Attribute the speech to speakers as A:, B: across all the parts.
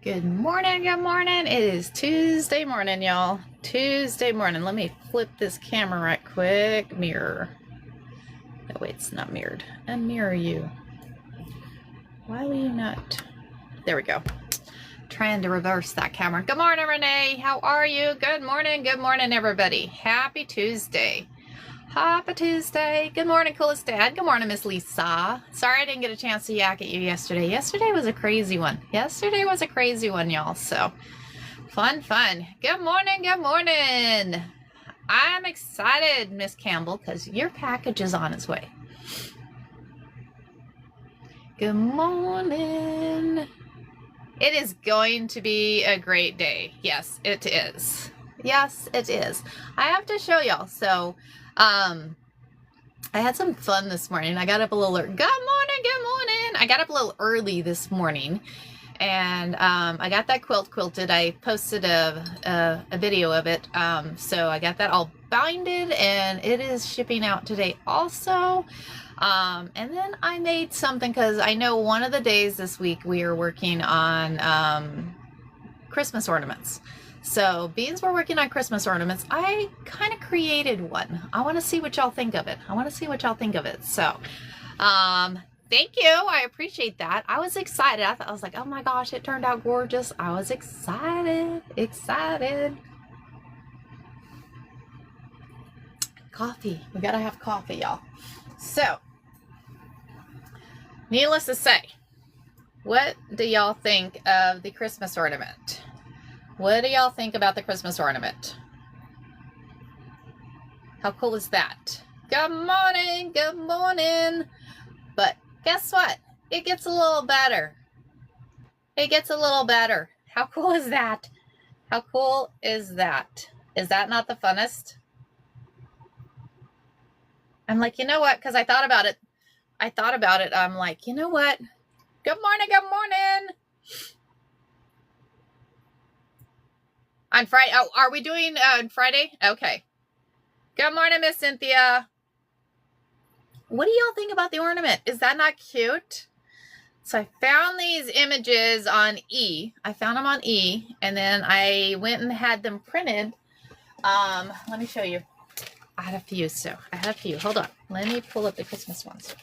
A: Good morning, good morning. It is Tuesday morning, y'all. Tuesday morning. Let me flip this camera right quick. Mirror. Oh, wait, it's not mirrored. Unmirror you. Why will you not? There we go. Trying to reverse that camera. Good morning, Renee. How are you? Good morning, everybody. Happy Tuesday. Happy Tuesday. Good morning, coolest dad. Good morning, Miss Lisa. Sorry I didn't get a chance to yak at you yesterday. Yesterday was a crazy one. Y'all. So, fun. Good morning. I'm excited, Miss Campbell, because your package is on its way. Good morning. It is going to be a great day. Yes, it is. I have to show y'all. So, I had some fun this morning. I got up a little early. Good morning. I got up a little early this morning, and I got that quilt quilted. I posted a video of it, so I got that all binded, and it is shipping out today also. And then I made something because I know one of the days this week we are working on Christmas ornaments. So beans were working on Christmas ornaments. I kind of created one. I want to see what y'all think of it. So, thank you. I appreciate that. I was excited. I was like, oh my gosh, it turned out gorgeous. I was excited. Coffee. We gotta have coffee, y'all. So, needless to say, what do y'all think of the Christmas ornament? What do y'all think about the Christmas ornament? How cool is that? Good morning. But guess what? It gets a little better. How cool is that? Is that not the funnest? I'm like, you know what? Because I thought about it. I'm like, you know what? Good morning. On Friday. Oh, are we doing on Friday? Okay. Good morning, Miss Cynthia. What do y'all think about the ornament? Is that not cute? So I found these images on E. And then I went and had them printed. Let me show you. I had a few. Hold on. Let me pull up the Christmas ones.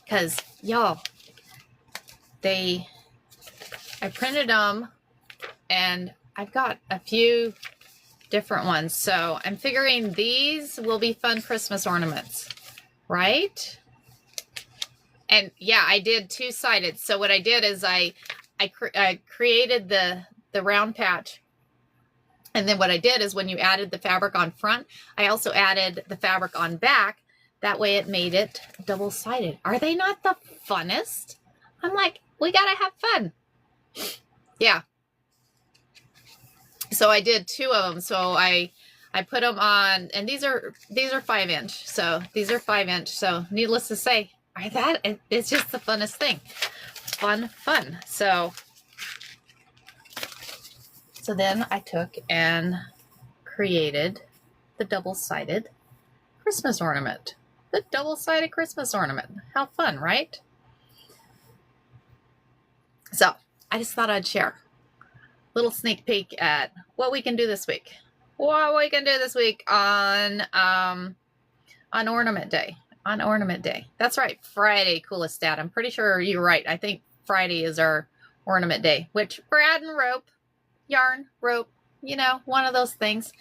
A: Because, y'all, I printed them, and I've got a few different ones. So I'm figuring these will be fun Christmas ornaments, right? And yeah, I did two-sided. So what I did is I created the round patch. And then what I did is when you added the fabric on front, I also added the fabric on back. That way it made it double-sided. Are they not the funnest? I'm like, we gotta have fun. Yeah. So I did two of them. So I put them on, and these are 5-inch. So these are 5-inch. So needless to say, it's just the funnest thing. Fun. So then I took and created the double-sided Christmas ornament. How fun, right? So I just thought I'd share a little sneak peek at what we can do this week. On Ornament Day. That's right, Friday, coolest dad. I'm pretty sure you're right. I think Friday is our Ornament Day, which we're adding yarn, rope, one of those things.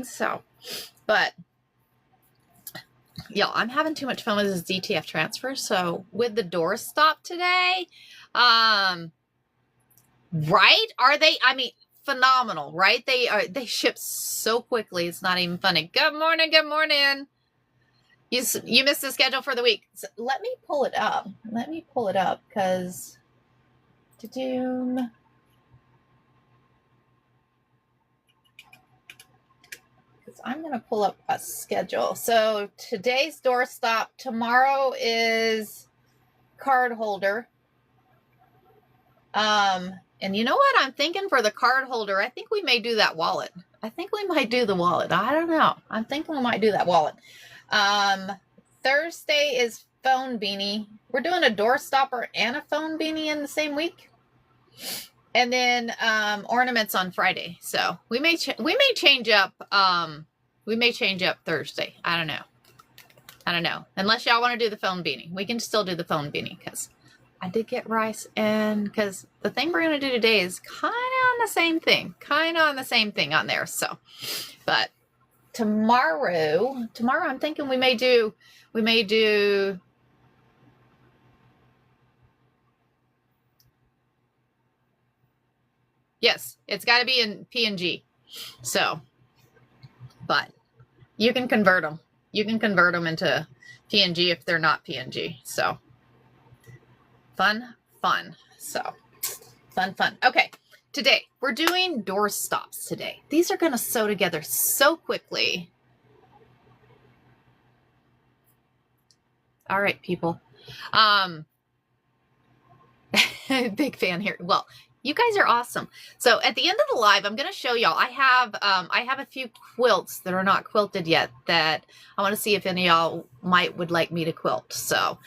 A: So, but y'all, I'm having too much fun with this DTF transfer. So with the door stop today, right? Are they? I mean, phenomenal, right? They ship so quickly. It's not even funny. Good morning. You missed the schedule for the week. So let me pull it up. Because I'm going to pull up a schedule. So today's doorstop. Tomorrow is card holder. And you know what I'm thinking for the card holder? I think we may do that wallet. I think we might do the wallet. I don't know. I'm thinking we might do that wallet. Thursday is phone beanie. We're doing a door stopper and a phone beanie in the same week. And then ornaments on Friday. So we may change up Thursday. I don't know. Unless y'all want to do the phone beanie. We can still do the phone beanie because I did get rice, and because the thing we're going to do today is kind of on the same thing. On there. So, but tomorrow I'm thinking we may do yes, it's got to be in PNG. So, but you can convert them. You can convert them into PNG if they're not PNG. So, fun. So, fun. Okay, today we're doing door stops today. These are going to sew together so quickly. All right, people. Big fan here. Well, you guys are awesome. So at the end of the live, I'm going to show y'all. I have a few quilts that are not quilted yet that I want to see if any of y'all would like me to quilt. So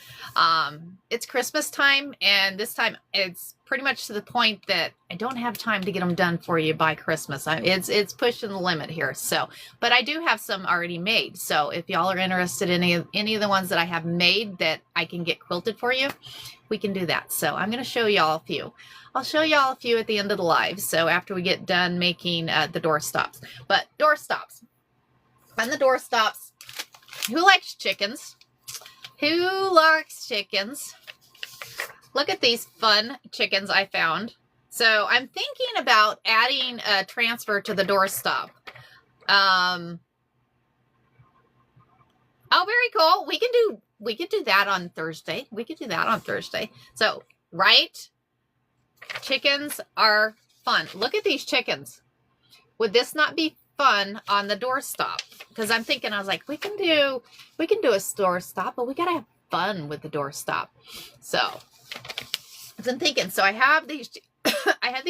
A: it's Christmas time, and this time it's pretty much to the point that I don't have time to get them done for you by Christmas. It's pushing the limit here. So, but I do have some already made. So if y'all are interested in any of the ones that I have made that I can get quilted for you, we can do that. So I'm going to show y'all a few. I'll show y'all a few at the end of the live. So after we get done making the door stops. But door stops. On the door stops, who likes chickens? Who likes chickens? Look at these fun chickens I found. So I'm thinking about adding a transfer to the door stop. Oh, very cool. We can do that on Thursday. So, right? Chickens are fun. Look at these chickens. Would this not be fun on the doorstop? Because I was like, we can do a doorstop, but we gotta have fun with the doorstop. So I'm thinking. So I have these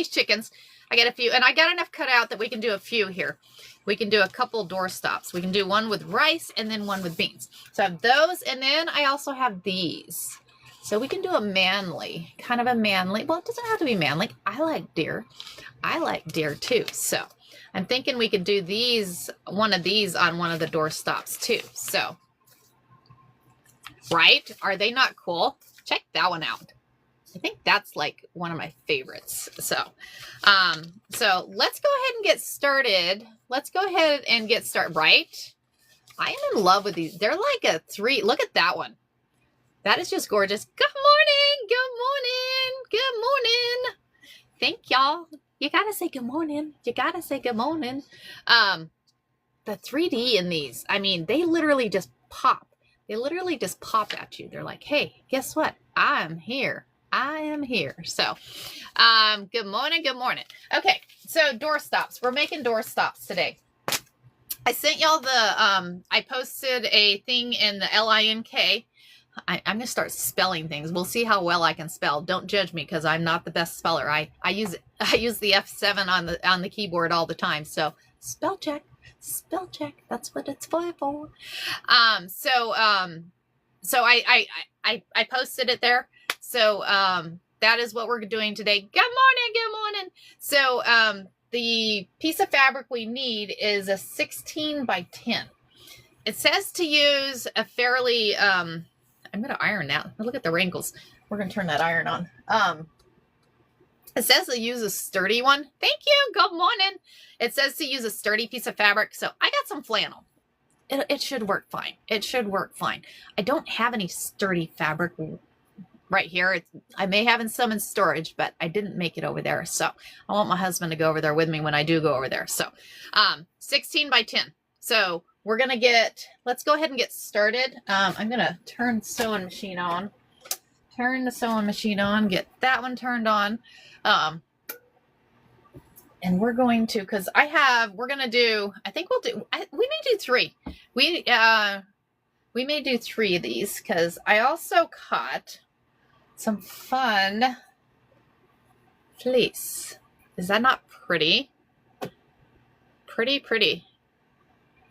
A: chickens. I got a few, and I got enough cut out that we can do a few here. We can do a couple doorstops. We can do one with rice and then one with beans. So I have those, and then I also have these. So we can do kind of a manly, well, it doesn't have to be manly. I like deer too. So I'm thinking we could do one of these on one of the door stops too. So, right? Are they not cool? Check that one out. I think that's like one of my favorites. So, so let's go ahead and get started. Right? I am in love with these. They're like a 3. Look at that one. That is just gorgeous. Good morning. Thank y'all. You gotta say good morning. The 3D in these, I mean, they literally just pop. At you. They're like, hey, guess what? I am here. So, good morning. Okay, so door stops. We're making door stops today. I sent y'all I posted a thing in the LINK. I'm going to start spelling things. We'll see how well I can spell. Don't judge me because I'm not the best speller. I use the F7 on the keyboard all the time. So spell check. That's what it's for. So I posted it there. So that is what we're doing today. Good morning. So the piece of fabric we need is a 16 by 10. It says to use a fairly I'm going to iron that. Look at the wrinkles. We're going to turn that iron on. It says to use a sturdy one. Thank you. Good morning. It says to use a sturdy piece of fabric. So I got some flannel. It should work fine. I don't have any sturdy fabric right here. I may have some in storage, but I didn't make it over there. So I want my husband to go over there with me when I do go over there. So 16 by 10. So let's go ahead and get started. I'm going to turn the sewing machine on. Get that one turned on. And we're going to, because we may do 3. We may do 3 of these because I also caught some fun fleece. Is that not pretty? Pretty.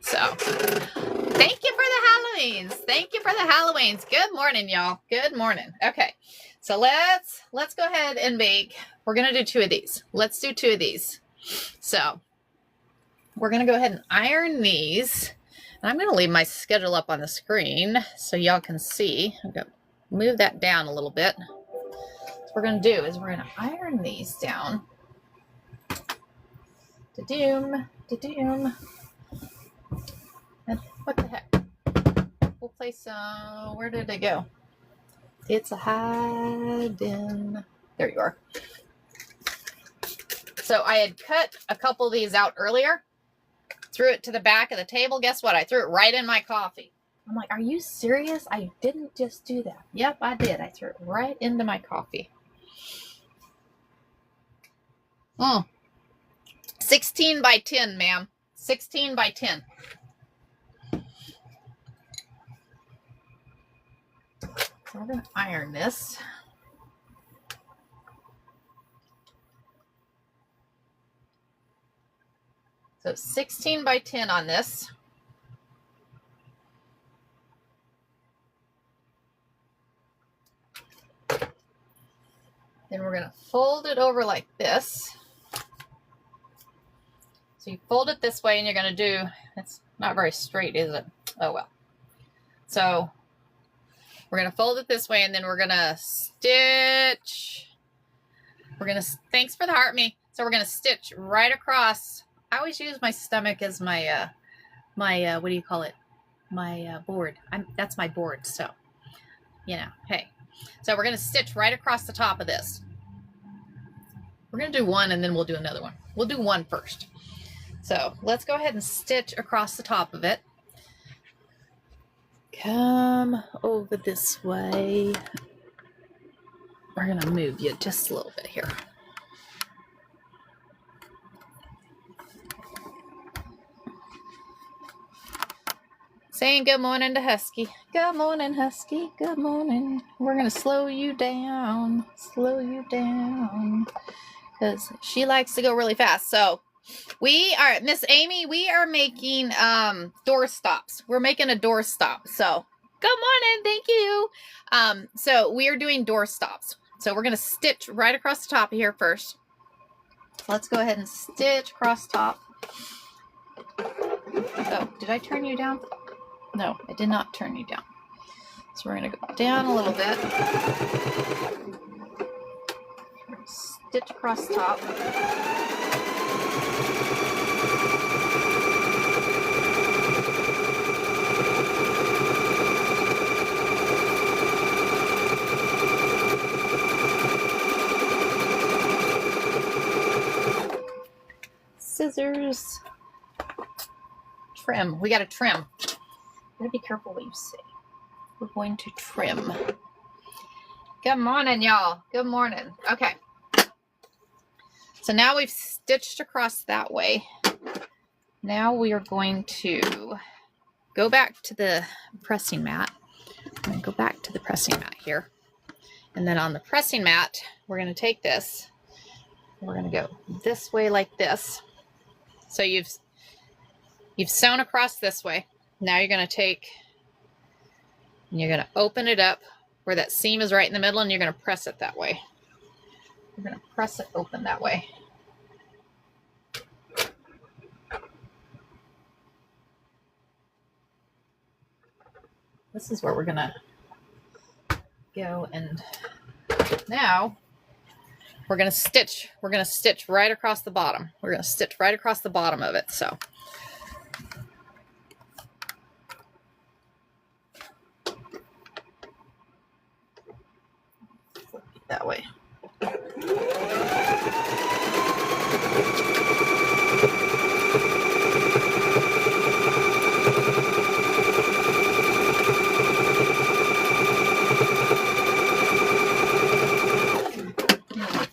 A: So, thank you for the Halloweens. Thank you for the Halloweens. Good morning, y'all. Good morning. Okay, so let's go ahead and make. We're gonna do 2 of these. Let's do 2 of these. So we're gonna go ahead and iron these. And I'm gonna leave my schedule up on the screen so y'all can see. I'm gonna move that down a little bit. What we're gonna do is we're gonna iron these down. Da-doom, da-doom. And what the heck? We'll place some, where did it go? It's a hiding. There you are. So I had cut a couple of these out earlier, threw it to the back of the table. Guess what? I threw it right in my coffee. I'm like, are you serious? I didn't just do that. Yep, I did. I threw it right into my coffee. 16 by 10, ma'am. 16 by 10. So we're going to iron this. So 16 by 10 on this. Then we're going to fold it over like this. So you fold it this way and you're going to do, it's not very straight, is it? Oh, well. So we're going to fold it this way and then we're going to stitch. We're going to, thanks for the heart, me. So we're going to stitch right across. I always use my stomach as my, what do you call it? My board. That's my board. So, you know, hey. So we're going to stitch right across the top of this. We're going to do one and then we'll do another one. We'll do one first. So let's go ahead and stitch across the top of it. Come over this way. We're going to move you just a little bit here. Saying good morning to Husky. Good morning, Husky. Good morning. We're going to slow you down. Slow you down. Because she likes to go really fast. So we are, Miss Amy, we are making door stops. We're making a door stop. So good morning. Thank you. So we are doing door stops. So we're going to stitch right across the top of here first. Let's go ahead and stitch across top. Oh, did I turn you down? No, I did not turn you down. So we're going to go down a little bit. Stitch across top. Scissors. Trim. We got to trim. Gotta be careful what you say. We're going to trim. Good morning, y'all. Good morning. Okay. So now we've stitched across that way. Now we are going to go back to the pressing mat. I'm going to go back to the pressing mat here. And then on the pressing mat, we're going to take this. We're going to go this way like this. So you've sewn across this way. Now you're going to take and you're going to open it up where that seam is right in the middle and you're going to press it that way. You're going to press it open that way. This is where we're going to go, and now we're going to stitch. We're going to stitch right across the bottom. We're going to stitch right across the bottom of it. So that way.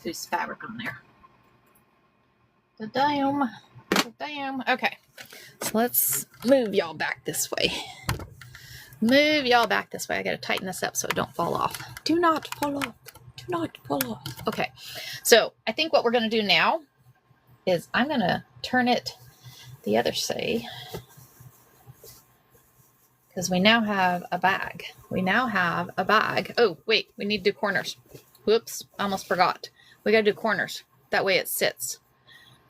A: Loose fabric on there. Damn. Okay, so let's move y'all back this way. Move y'all back this way. I gotta tighten this up so it don't fall off. Do not fall off. Do not fall off. Okay, so I think what we're gonna do now is I'm gonna turn it the other side, because because we now have a bag. We now have a bag. Oh, wait, we need to do corners. Whoops, almost forgot. We got to do corners. That way it sits.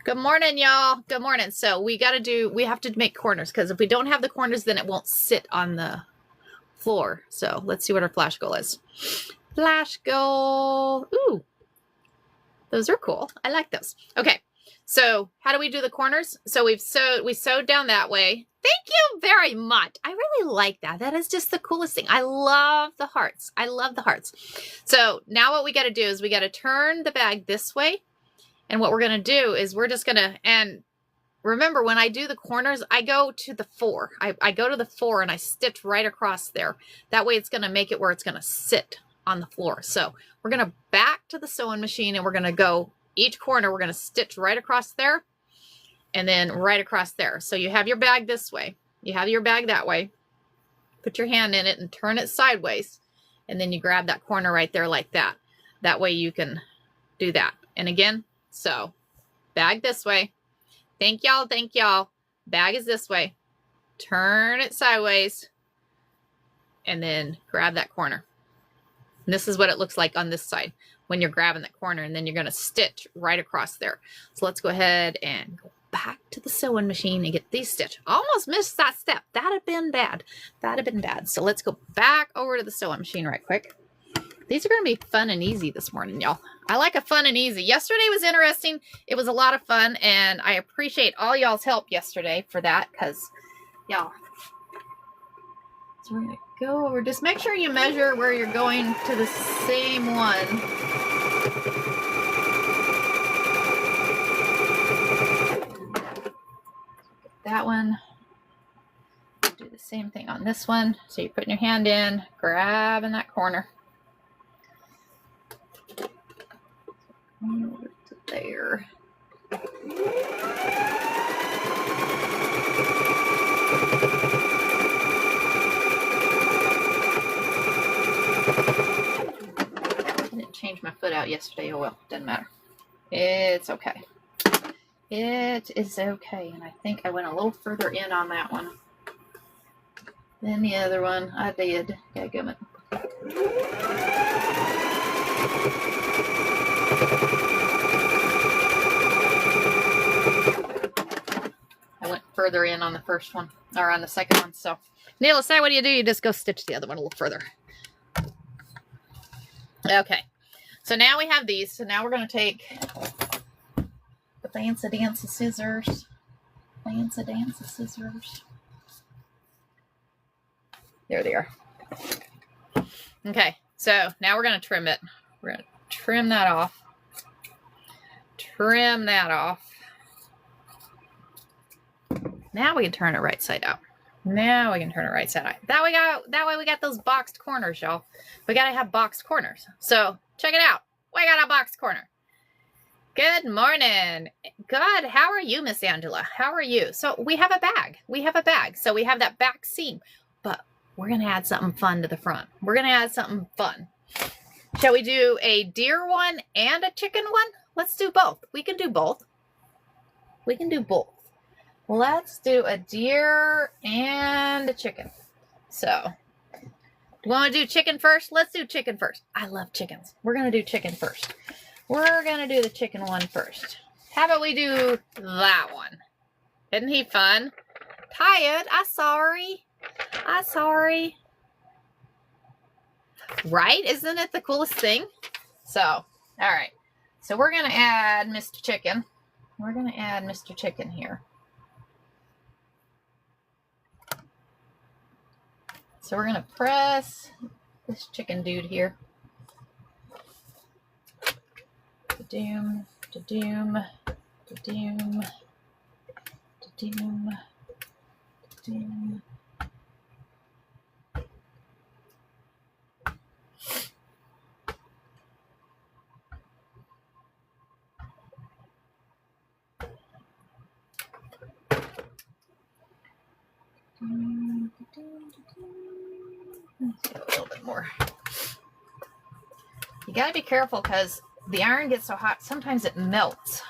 A: Good morning, y'all. Good morning. So we have to make corners, because if we don't have the corners, then it won't sit on the floor. So let's see what our flash goal is. Flash goal. Ooh, those are cool. I like those. Okay. So how do we do the corners? So we sewed down that way. Thank you very much. I really like that. That is just the coolest thing. I love the hearts. I love the hearts. So now what we got to do is we got to turn the bag this way. And what we're going to do is we're just going to, and remember when I do the corners, I go to the 4. I go to the 4 and I stitch right across there. That way it's going to make it where it's going to sit on the floor. So we're going to back to the sewing machine and we're going to go each corner. We're going to stitch right across there and then right across there. So you have your bag this way. You have your bag that way. Put your hand in it and turn it sideways. And then you grab that corner right there like that. That way you can do that. And again, so bag this way. Thank y'all. Thank y'all. Bag is this way. Turn it sideways and then grab that corner. And this is what it looks like on this side when you're grabbing that corner, and then you're going to stitch right across there. So let's go ahead and go back to the sewing machine and get these stitched. Almost missed that step. That'd have been bad. That'd have been bad. So let's go back over to the sewing machine right quick. These are going to be fun and easy this morning, y'all. I like a fun and easy. Yesterday was interesting. It was a lot of fun, and I appreciate all y'all's help yesterday for that, because, y'all. So we're going to go over. Just make sure you measure where you're going to the same one. That one. Do the same thing on this one. So you're putting your hand in, grabbing that corner. Over to there. I didn't change my foot out yesterday. Oh well, doesn't matter. It's okay. It is okay. And I think I went a little further in on that one than the other one. I did. Dadgummit. I went further in on the first one, or on the second one. So, Neela, say what do? You just go stitch the other one a little further. Okay. So now we have these. So now we're going to take the Fancy Dancy scissors. Fancy Dancy scissors. There they are. Okay. So now we're going to trim it. We're going to trim that off. Trim that off. Now we can turn it right side out. Now we can turn it right side out. That way we got those boxed corners, y'all. We got to have boxed corners. So check it out. We got a boxed corner. Good morning. Good. How are you, Miss Angela? How are you? So we have a bag. We have a bag. So we have that back seam. But we're going to add something fun to the front. We're going to add something fun. Shall we do a deer one and a chicken one? Let's do both. We can do both. We can do both. Let's do a deer and a chicken. So, do you want to do chicken first? Let's do chicken first. I love chickens. We're going to do chicken first. We're going to do the chicken one first. How about we do that one? Isn't he fun? Tired. I'm sorry. I'm sorry. Right? Isn't it the coolest thing? So, all right. So we're going to add Mr. Chicken. We're going to add Mr. Chicken here. So we're going to press this chicken dude here. Da-doom, da-doom, da-doom, da-doom, da-doom. Let's do a little bit more. You got to be careful because the iron gets so hot, sometimes it melts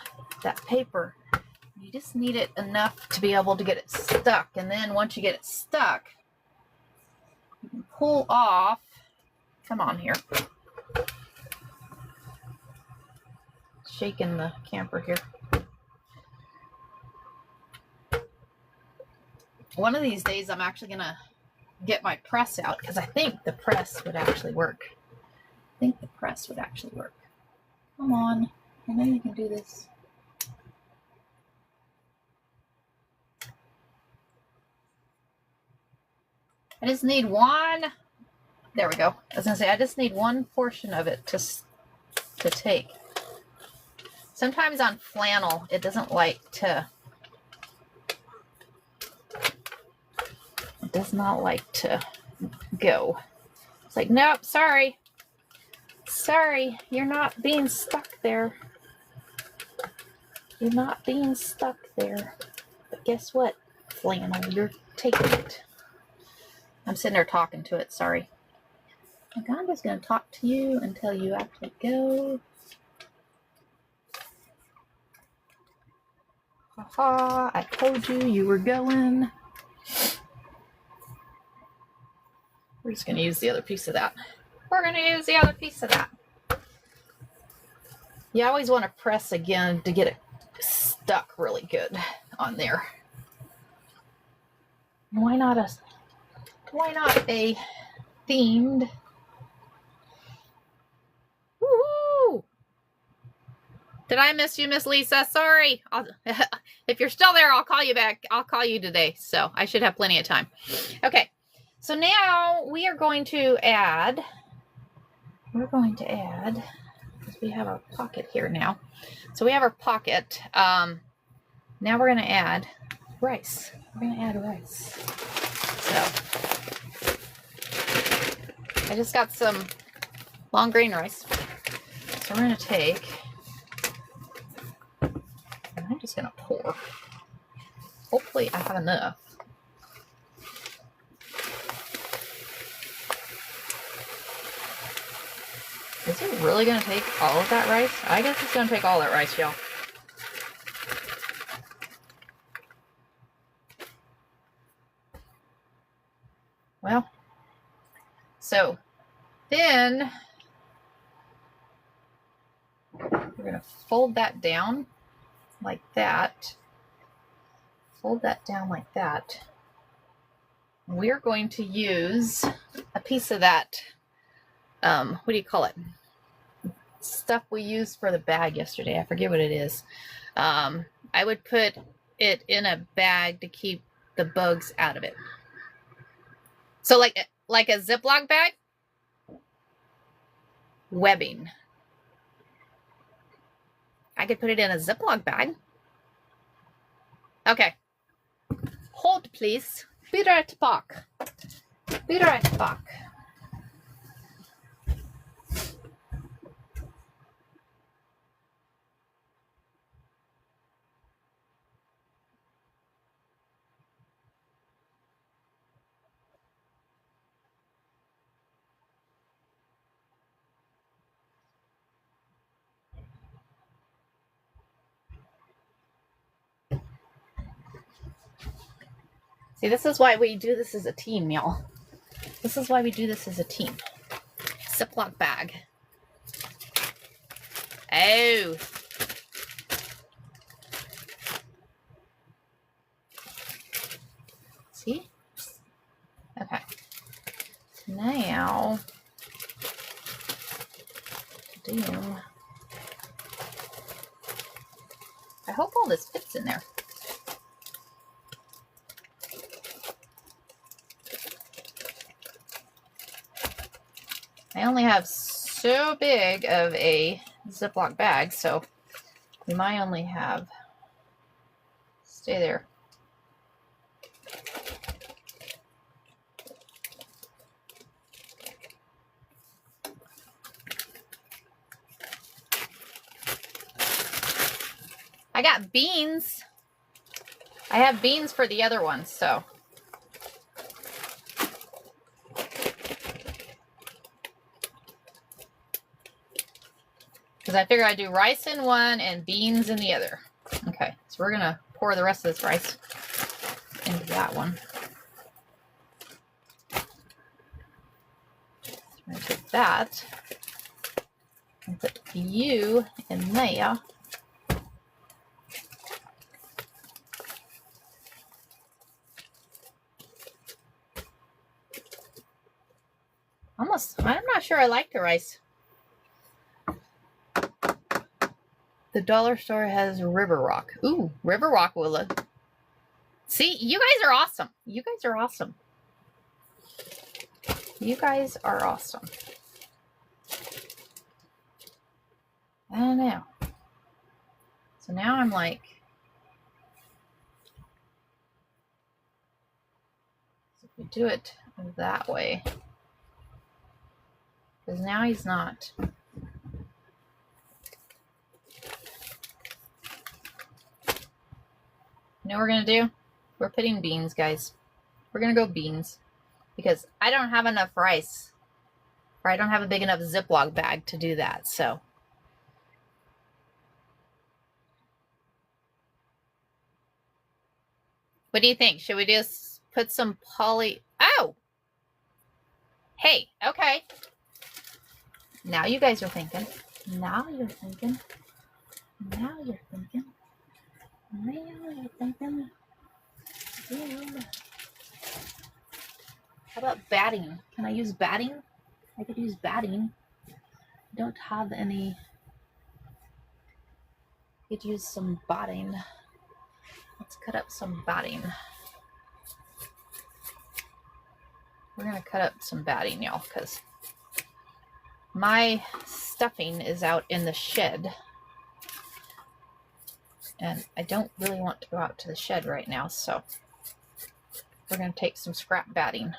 A: that paper. You just need it enough to be able to get it stuck. And then once you get it stuck, You can pull off. Come on here. Shaking the camper here. One of these days I'm actually gonna get my press out because I think the press would actually work. Come on. I know you can do this. I just need one. There we go. I was gonna say I just need one portion of it to take. Sometimes on flannel it doesn't like to. It does not like to go. It's like, nope, sorry. Sorry, you're not being stuck there. You're not being stuck there. But guess what, flannel, you're taking it. I'm sitting there talking to it, sorry. Like, I'm just going to talk to you until you actually go. Haha, I told you you were going. We're just going to use the other piece of that. You always want to press again to get it stuck really good on there. Why not a themed? Woohoo! Did I miss you, Miss Lisa? Sorry. If you're still there, I'll call you back. I'll call you today, so I should have plenty of time. Okay, so now we are going to add. Because we have our pocket here now. So we have our pocket. Now we're going to add rice. So I just got some long grain rice. So we're going to take, and I'm just going to pour. Hopefully I have enough. Is it really going to take all of that rice? I guess it's going to take all that rice, y'all. Well, so then we're going to fold that down like that. We're going to use a piece of that, what do you call it? Stuff we used for the bag yesterday. I forget what it is. I would put it in a bag to keep the bugs out of it. So like a Ziploc bag? Webbing. I could put it in a Ziploc bag. Okay. Hold, please. Be right back. See, this is why we do this as a team, y'all. Ziploc bag. Oh. See? Okay. Now, I hope all this fits in there. I only have so big of a Ziploc bag, so we might only have, stay there. I got beans. I have beans for the other ones, so. Because I figure I'd do rice in one and beans in the other. Okay, so we're going to pour the rest of this rice into that one. I'm gonna take that and put you in there. I'm not sure I like the rice. The dollar store has River Rock. Ooh, River Rock will look. See, you guys are awesome. You guys are awesome. You guys are awesome. I don't know. So now I'm like, so if we do it that way, because now he's not. You know what we're going to do? We're putting beans, guys. We're going to go beans because I don't have enough rice, or I don't have a big enough Ziploc bag to do that. So what do you think? Should we just put some poly? Oh, hey, okay. Now you guys are thinking. Now you're thinking. Now you're thinking. Now you're thinking. Yeah. How about batting? Can I use batting? I could use batting. I don't have any. I could use some batting. Let's cut up some batting. We're going to cut up some batting, y'all, because my stuffing is out in the shed. And I don't really want to go out to the shed right now, so we're going to take some scrap batting.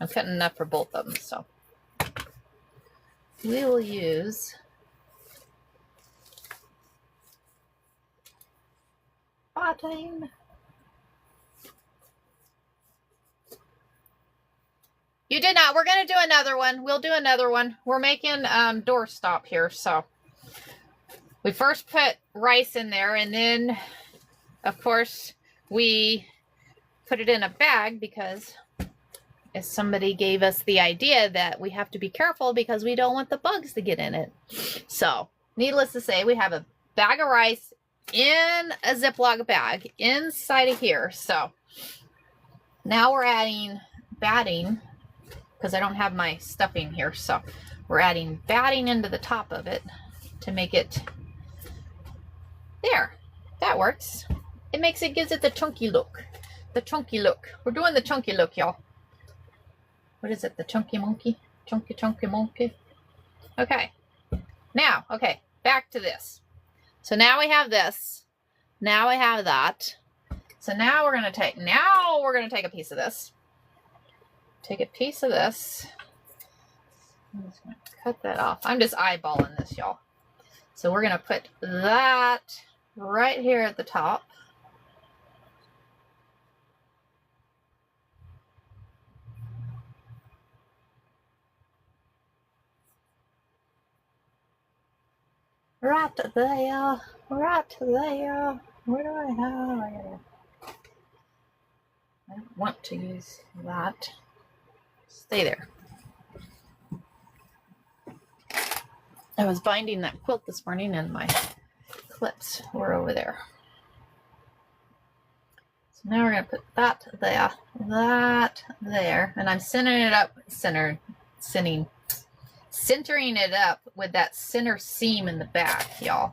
A: I'm cutting enough for both of them, so we will use batting. You did not. We're going to do another one. We'll do another one. We're making doorstop here. So we first put rice in there, and then, of course, we put it in a bag because if somebody gave us the idea that we have to be careful because we don't want the bugs to get in it. So needless to say, we have a bag of rice in a Ziploc bag inside of here. So now we're adding batting, because I don't have my stuffing here, so we're adding batting into the top of it to make it there. That works. It gives it the chunky look. The chunky look. We're doing the chunky look, y'all. What is it? The chunky monkey? Chunky monkey. Okay. Now, okay, back to this. So now we have this. Now I have that. So now we're gonna take a piece of this. Take a piece of this. I'm just going to cut that off. I'm just eyeballing this, y'all. So we're going to put that right here at the top. Right there. Right there. Where do I have? I don't want to use that. Stay there. I was binding that quilt this morning and my clips were over there. So now we're going to put that there, and I'm centering it up, centering it up with that center seam in the back, y'all.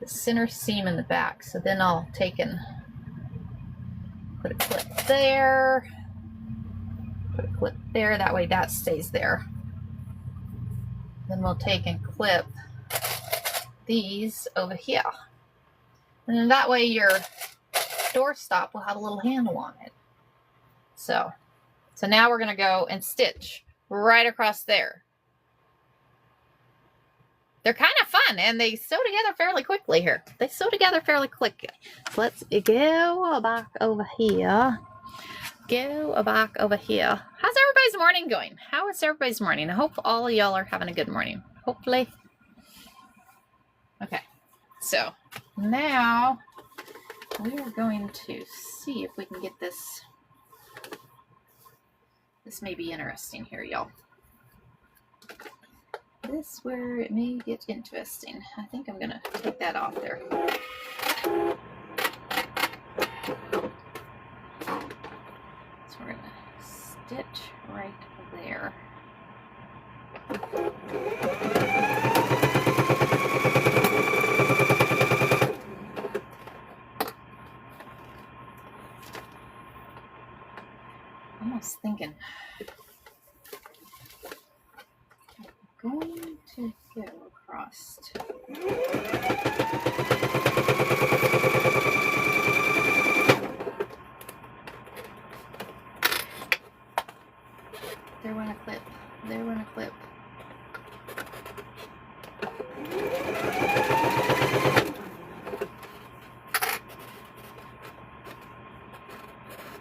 A: The center seam in the back. So then I'll take and put a clip there. Put a clip there, that way that stays there. Then we'll take and clip these over here. And then that way your doorstop will have a little handle on it. So now we're going to go and stitch right across there. They're kind of fun, and they sew together fairly quickly here. They sew together fairly quickly. So let's go back over here. Go back over here. How's everybody's morning going? How is everybody's morning? I hope all of y'all are having a good morning. Hopefully. Okay. So now we are going to see if we can get this This may be interesting here, y'all. This is where it may get interesting. I think I'm gonna take that off there. So we're gonna stitch right there. I was thinking I'm going to go across. There went a clip. There went a clip.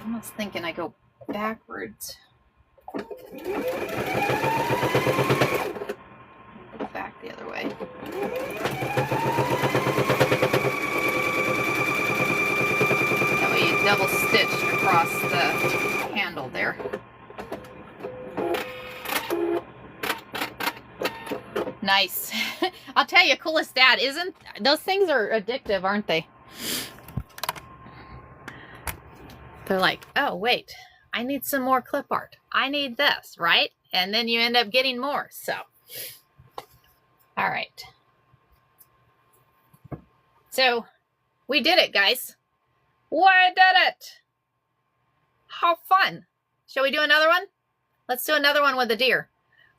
A: I was thinking I go backwards. Go back the other way. That way you double stitched across the handle there. Nice. I'll tell you, coolest dad, isn't those things are addictive, aren't they? They're like, oh, wait, I need some more clip art. I need this, right? And then you end up getting more. So, all right. So, we did it, guys. We did it. How fun. Shall we do another one? Let's do another one with a deer.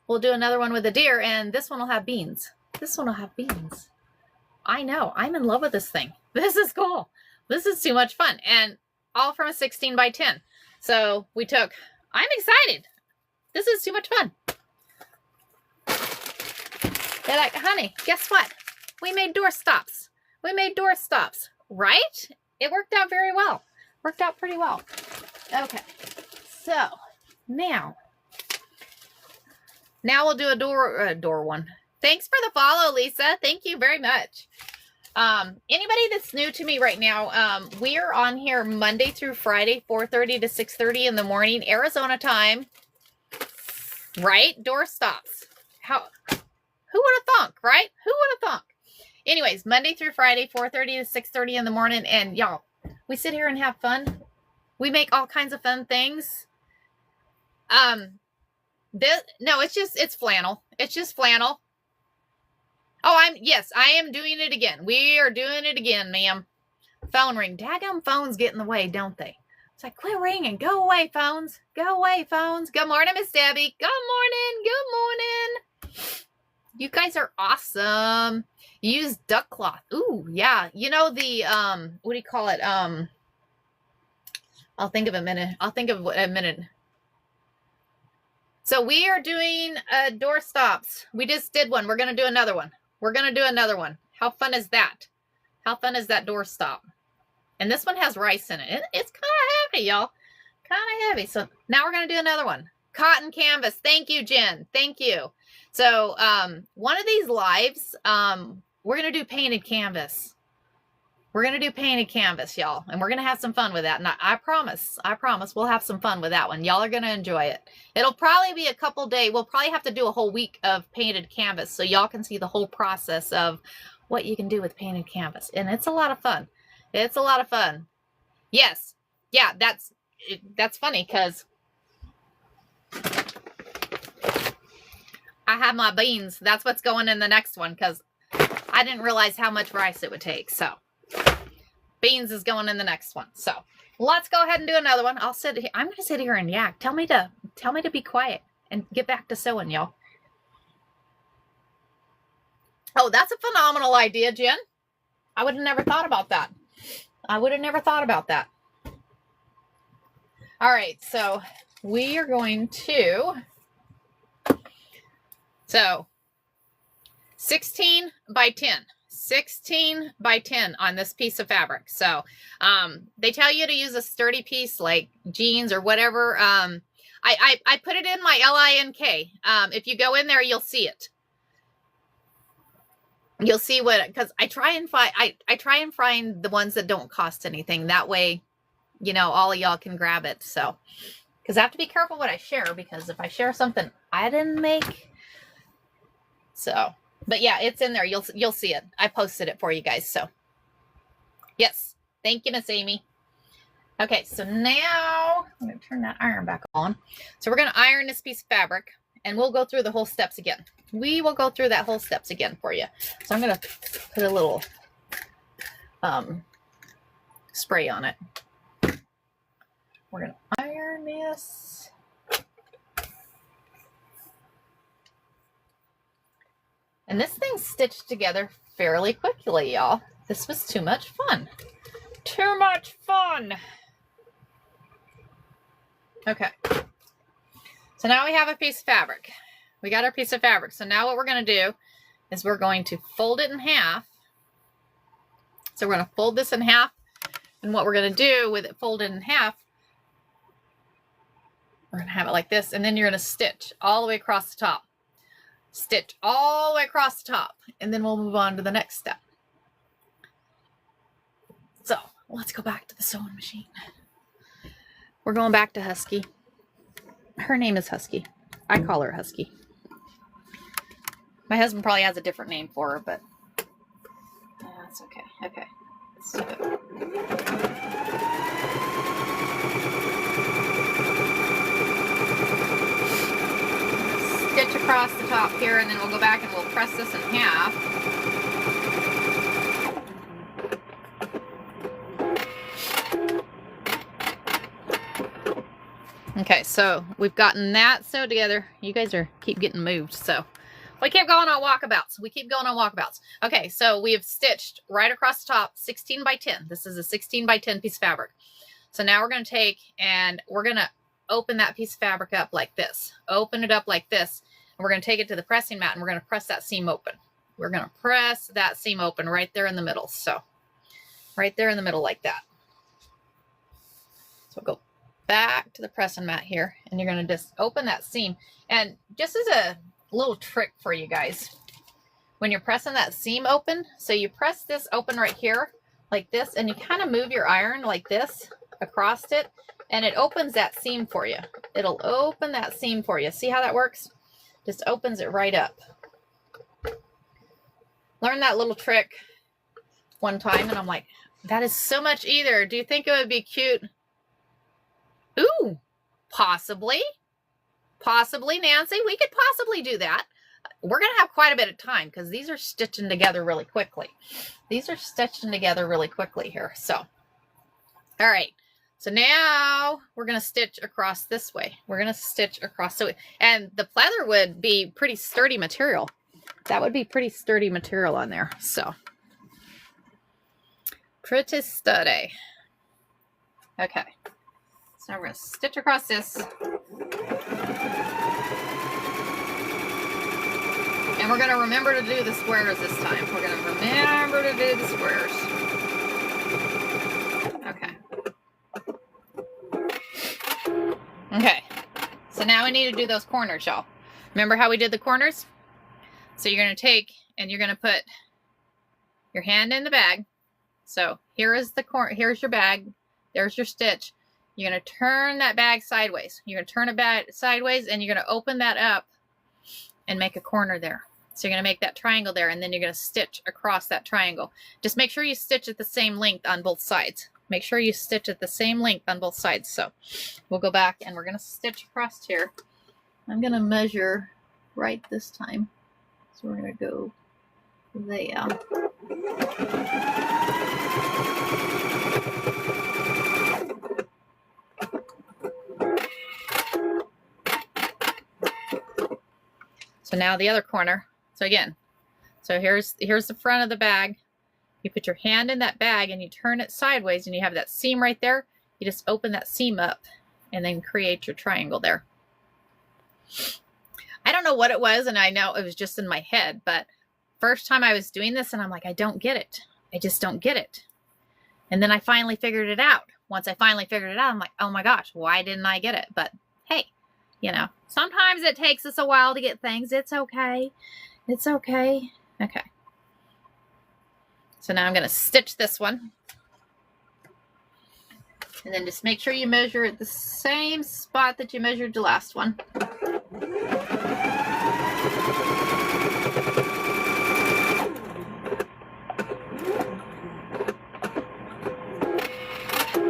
A: We'll do another one with a deer, and this one will have beans. This one will have beans. I know. I'm in love with this thing. This is cool. This is too much fun. And all from a 16 by 10. So we took, I'm excited. This is too much fun. They're like, honey, guess what? We made door stops. We made door stops, right? It worked out very well. Worked out pretty well. Okay. So now we'll do a door one. Thanks for the follow, Lisa. Thank you very much. Anybody that's new to me right now, we are on here Monday through Friday, 4:30 to 6:30 in the morning, Arizona time. Right? Door stops. Who would have thunk, right? Who would have thunk? Anyways, Monday through Friday, 4:30 to 6:30 in the morning, and y'all, we sit here and have fun. We make all kinds of fun things. No, it's flannel. It's just flannel. Oh, yes, I am doing it again. We are doing it again, ma'am. Phone ring. Daggum phones get in the way, don't they? It's like, quit ringing. Go away, phones. Go away, phones. Good morning, Miss Debbie. Good morning. Good morning. You guys are awesome. Use duck cloth. Ooh, yeah. You know the, what do you call it? I'll think of a minute. So we are doing door stops. We just did one. We're going to do another one. We're going to do another one. How fun is that? How fun is that door stop? And this one has rice in it. It's kind of heavy, y'all. Kind of heavy. So now we're going to do another one. Cotton canvas. Thank you, Jen. Thank you. So one of these lives, we're going to do painted canvas. We're going to do painted canvas, y'all. And we're going to have some fun with that. And I promise we'll have some fun with that one. Y'all are going to enjoy it. It'll probably be a couple days. We'll probably have to do a whole week of painted canvas so y'all can see the whole process of what you can do with painted canvas. And it's a lot of fun. It's a lot of fun. Yes. Yeah, that's funny because I have my beans. That's what's going in the next one because I didn't realize how much rice it would take. So beans is going in the next one. So let's go ahead and do another one. I'll sit here. I'm going to sit here and yak. Tell me to be quiet and get back to sewing, y'all. Oh, that's a phenomenal idea, Jen. I would have never thought about that. All right. So we are going to, 16 by 10. 16 by 10 on this piece of fabric. So they tell you to use a sturdy piece like jeans or whatever. I put it in my LINK. If you go in there, you'll see it. You'll see what, because I try and find the ones that don't cost anything. That way, you know, all of y'all can grab it. So because I have to be careful what I share, because if I share something I didn't make, so, but yeah, it's in there. You'll see it. I posted it for you guys. So yes, thank you, Miss Amy. Okay, so now I'm going to turn that iron back on. So we're going to iron this piece of fabric, and we'll go through the whole steps again. We will go through that whole steps again for you. So I'm going to put a little spray on it. We're going to iron this. And this thing's stitched together fairly quickly, y'all. This was too much fun. Too much fun. Okay. So now we have a piece of fabric. We got our piece of fabric. So now what we're going to do is we're going to fold it in half. So we're going to fold this in half. And what we're going to do with it folded in half, we're going to have it like this. And then you're going to stitch all the way across the top. Stitch all the way across the top. And then we'll move on to the next step. So let's go back to the sewing machine. We're going back to Husky. Her name is Husky. I call her Husky. My husband probably has a different name for her, but that's okay. Okay. Let's do it. Stitch across the top here, and then we'll go back and we'll press this in half. Okay, so we've gotten that sewed together. You guys keep getting moved, so we keep going on walkabouts. Okay, so we have stitched right across the top 16 by 10. This is a 16 by 10 piece of fabric. So now we're going to take and we're going to open that piece of fabric up like this. Open it up like this. And we're going to take it to the pressing mat and we're going to press that seam open. We're going to press that seam open right there in the middle. So right there in the middle like that. So go back to the pressing mat here, and you're going to just open that seam. And just as a little trick for you guys, when you're pressing that seam open, so you press this open right here like this, and you kind of move your iron like this across it, and it opens that seam for you. It'll open that seam for you. See how that works? Just opens it right up. Learned that little trick one time, and I'm like, that is so much easier. Do you think it would be cute? Ooh, possibly, Nancy. We could possibly do that. We're going to have quite a bit of time because these are stitching together really quickly. Here. So, all right. So now we're going to stitch across this way. We're going to stitch across. And the pleather would be pretty sturdy material. That would be pretty sturdy material on there. So, pretty sturdy. Okay. So we're going to stitch across this. And we're going to remember to do the squares this time. We're going to remember to do the squares. Okay. Okay. So now we need to do those corners, y'all. Remember how we did the corners? So you're going to take and you're going to put your hand in the bag. So here is the corner. Here's your bag. There's your stitch. You're going to turn that bag sideways. You're going to turn it back sideways, and you're going to open that up and make a corner there. So you're going to make that triangle there, and then you're going to stitch across that triangle. Just make sure you stitch at the same length on both sides. Make sure you stitch at the same length on both sides. So we'll go back, and we're going to stitch across here. I'm going to measure right this time. So we're going to go there. So now the other corner. So again, so here's the front of the bag. You put your hand in that bag and you turn it sideways, and you have that seam right there. You just open that seam up and then create your triangle there. I don't know what it was, and I know it was just in my head, but first time I was doing this and I'm like, I don't get it. I just don't get it. And then I finally figured it out. Once I finally figured it out, I'm like, oh my gosh, why didn't I get it? But hey, you know, sometimes it takes us a while to get things. It's okay. It's okay. Okay. So now I'm going to stitch this one. And then just make sure you measure at the same spot that you measured the last one.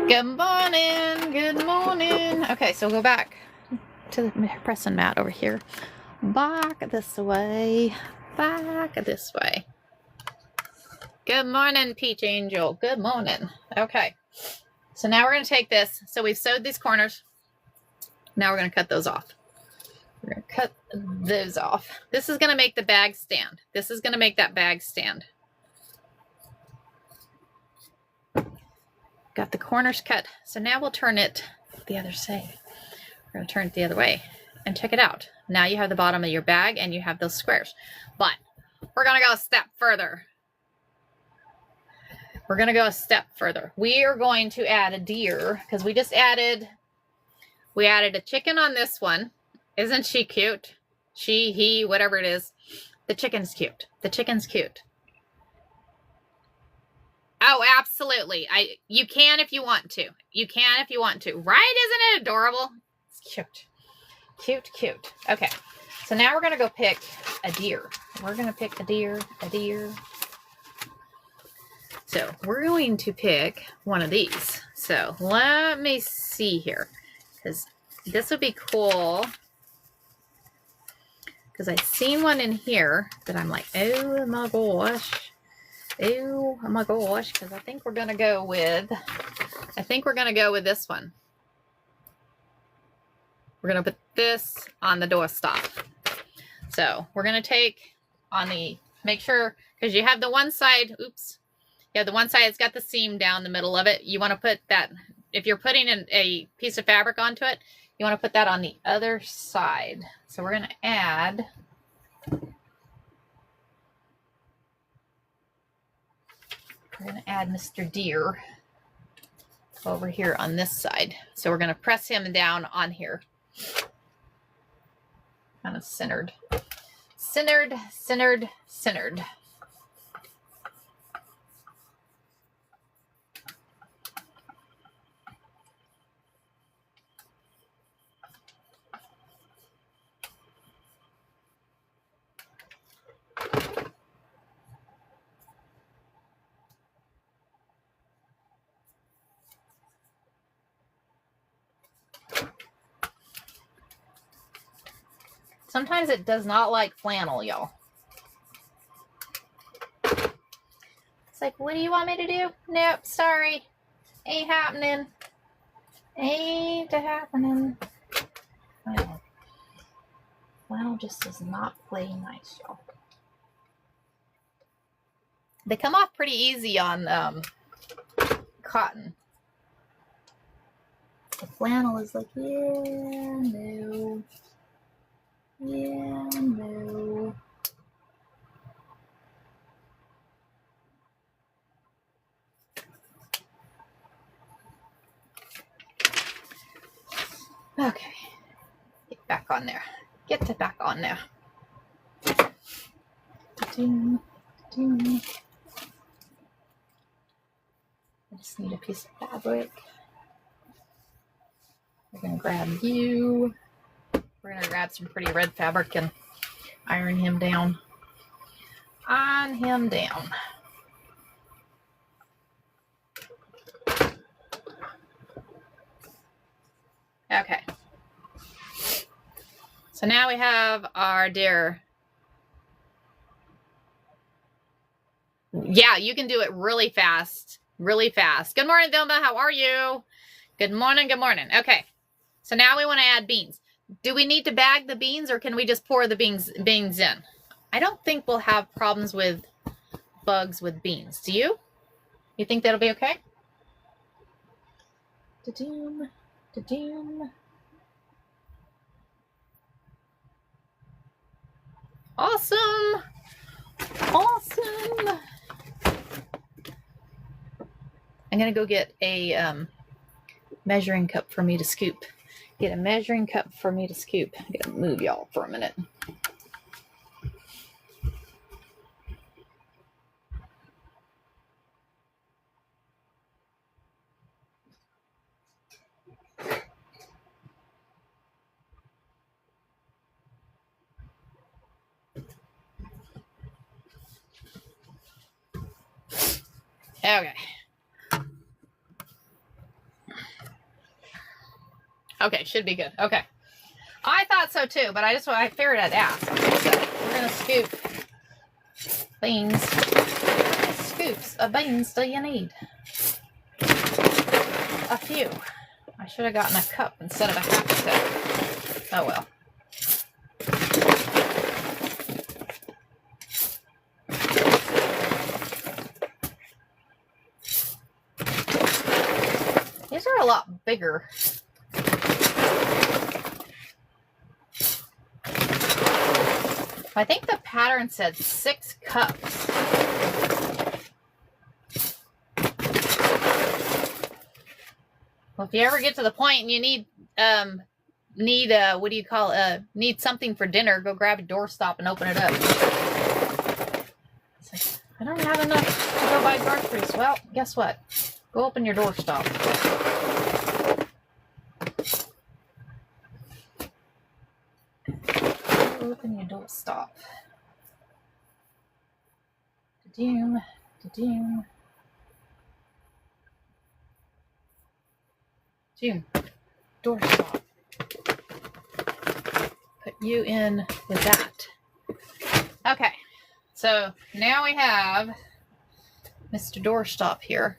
A: Good morning, good morning. Okay, so we'll go back to the pressing mat over here. Back this way, back this way. Good morning, Peach Angel. Good morning. Okay, so now we're going to take this. So we've sewed these corners. Now we're going to cut those off. We're going to cut those off. This is going to make the bag stand. This is going to make that bag stand. Got the corners cut. So now we'll turn it the other side. We're going to turn it the other way. And check it out. Now you have the bottom of your bag and you have those squares. But we're going to go a step further. We're going to go a step further. We are going to add a deer because we added a chicken on this one. Isn't she cute? She, he, whatever it is. The chicken's cute. The chicken's cute. Oh, absolutely. You can if you want to. You can if you want to. Right? Isn't it adorable? It's cute. Cute, cute. Okay. So now we're going to go pick a deer. We're going to pick a deer, a deer. So we're going to pick one of these. So let me see here. Because this would be cool. Because I've seen one in here that I'm like, oh my gosh. Oh my gosh. Because I think we're going to go with this one. We're going to put this on the doorstop. So we're going to take on the, make sure, because you have the one side, oops. Yeah, the one side, it's got the seam down the middle of it. You want to put that, if you're putting a piece of fabric onto it, you want to put that on the other side. So we're going to add, Mr. Deer over here on this side. So we're going to press him down on here. Kind of centered. Centered, centered, centered. Sometimes it does not like flannel, y'all. It's like, what do you want me to do? Nope, sorry. Ain't happening. Ain't happening. Flannel just does not play nice, y'all. They come off pretty easy on cotton. The flannel is like, yeah, no. Yeah, no. Okay. Get back on there. Get to back on there. Ding, ding. I just need a piece of fabric. We're going to grab you. We're going to grab some pretty red fabric and iron him down. Iron him down. Okay. So now we have our deer. Yeah, you can do it really fast. Really fast. Good morning, Vilma. How are you? Good morning. Good morning. Okay. So now we want to add beans. Do we need to bag the beans or can we just pour the beans in? I don't think we'll have problems with bugs with beans. Do you? You think that'll be okay? Da-doom, da-doom. Awesome. Awesome. I'm going to go get a measuring cup for me to scoop. Get a measuring cup for me to scoop. I'm going to move y'all for a minute. Okay. Okay, should be good. Okay. I thought so too, but I figured I'd ask. So we're gonna scoop beans. How many scoops of beans do you need? A few. I should have gotten a cup instead of a half cup. Oh well. These are a lot bigger. I think the pattern said 6 cups. Well, if you ever get to the point and you need what do you call need something for dinner, go grab a doorstop and open it up. It's like, I don't have enough to go buy groceries. Well, guess what? Go open your doorstop. Open your doorstop. Da-doom, da-doom. Doom. Doorstop. Put you in with that. Okay. So now we have Mr. Doorstop here.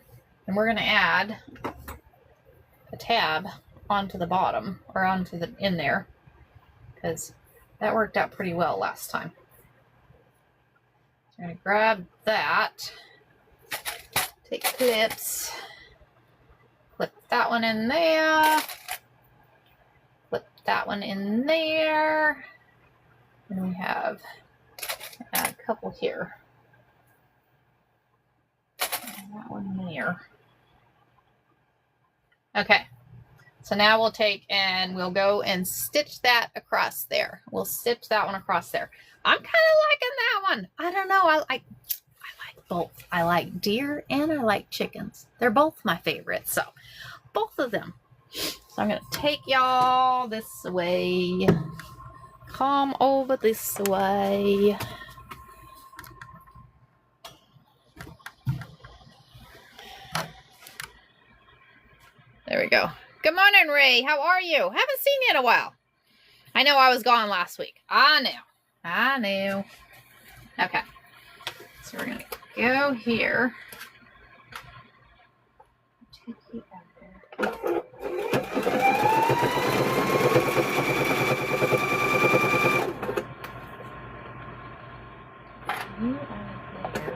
A: And we're going to add a tab onto the bottom, or onto the in there, because that worked out pretty well last time. So I'm going to grab that, take clips, clip that one in there, clip that one in there, and we have add a couple here, and that one there. Okay, so now we'll take and we'll go and stitch that across there. We'll stitch that one across there. I'm kind of liking that one. I don't know. I like both. I like deer and I like chickens. They're both my favorites. So both of them. So I'm going to take y'all this way. Come over this way. There we go. Good morning, Ray. How are you? Haven't seen you in a while. I know I was gone last week. I knew. Okay. So we're going to go here. Take you out there. You are there.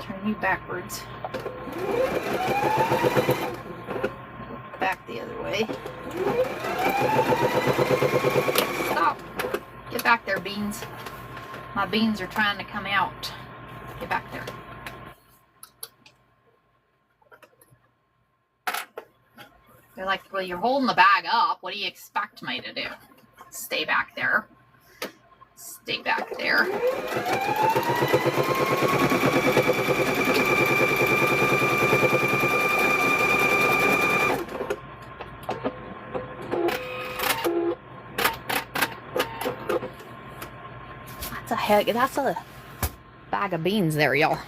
A: Turn you backwards. Back the other way. Stop. Get back there, beans. My beans are trying to come out. Get back there. They're like, well, you're holding the bag up. What do you expect me to do? Stay back there. Stay back there. That's a bag of beans there, y'all.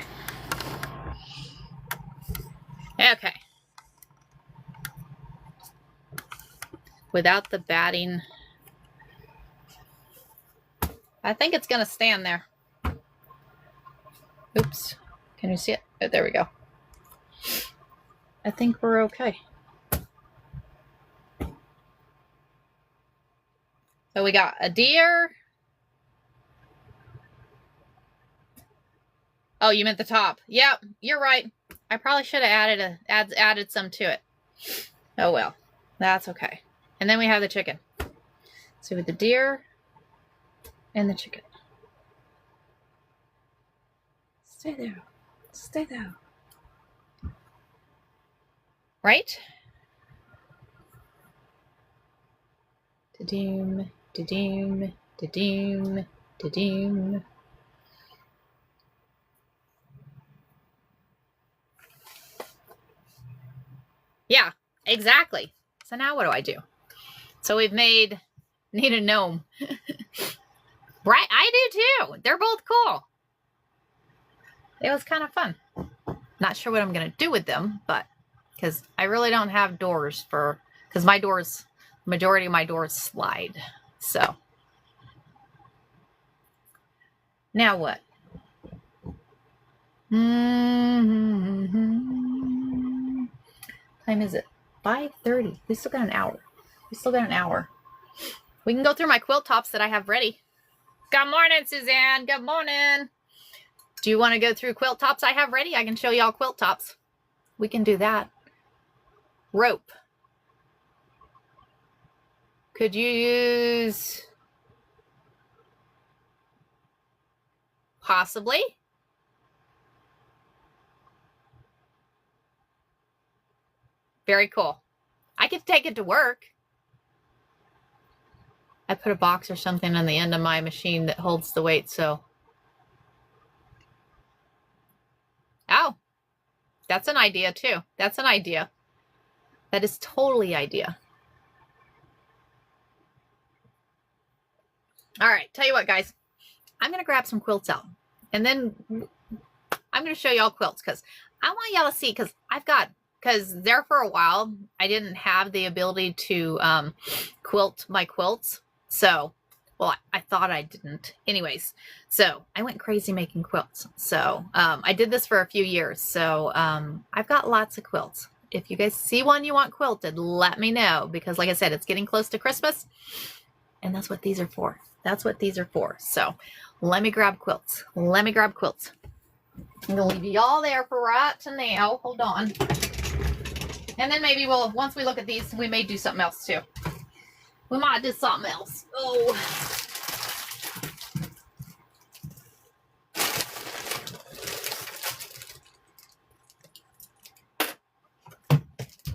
A: Okay. Without the batting, I think it's gonna stand there. Oops. Can you see it? Oh, there we go. I think we're okay. So we got a deer. Oh, you meant the top. Yep, you're right. I probably should have added some to it. Oh well, that's okay. And then we have the chicken. So with the deer and the chicken. Stay there. Stay there. Right? Da-doom, da-doom, da-doom, da-doom. Yeah, exactly. So now what do I do? So we've made Need a gnome. Right, I do too. They're both cool. It was kind of fun. Not sure what I'm going to do with them, but because I really don't have doors for, because my doors, majority of my doors slide. So now what? Time is it? 5:30. We still got an hour. We can go through my quilt tops that I have ready. Good morning, Suzanne. Good morning. Do you want to go through quilt tops I have ready? I can show y'all quilt tops. We can do that. Rope. Could you use... Possibly. Very cool. I could take it to work. I put a box or something on the end of my machine that holds the weight, so. Oh, that's an idea too. That's an idea. That is totally idea. All right, tell you what, guys. I'm going to grab some quilts out, and then I'm going to show y'all quilts because I want y'all to see, because there for a while, I didn't have the ability to quilt my quilts. So, well, I thought I didn't. Anyways, so I went crazy making quilts. So I did this for a few years. So I've got lots of quilts. If you guys see one you want quilted, let me know. Because like I said, it's getting close to Christmas. And that's what these are for. That's what these are for. So let me grab quilts. I'm going to leave y'all there for right now. Hold on. And then maybe once we look at these, we may do something else too. We might do something else. Oh.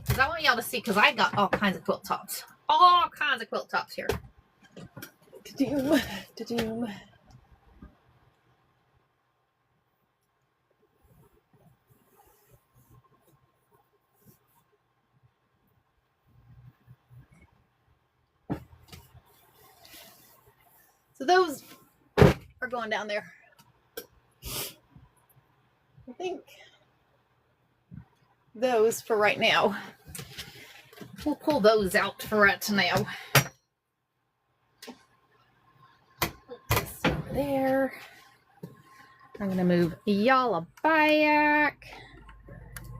A: Because I want y'all to see, because I got all kinds of quilt tops. All kinds of quilt tops here. Da-doom. So those are going down there. I think those for right now. We'll pull those out for right now. Put this over there. I'm going to move y'all back.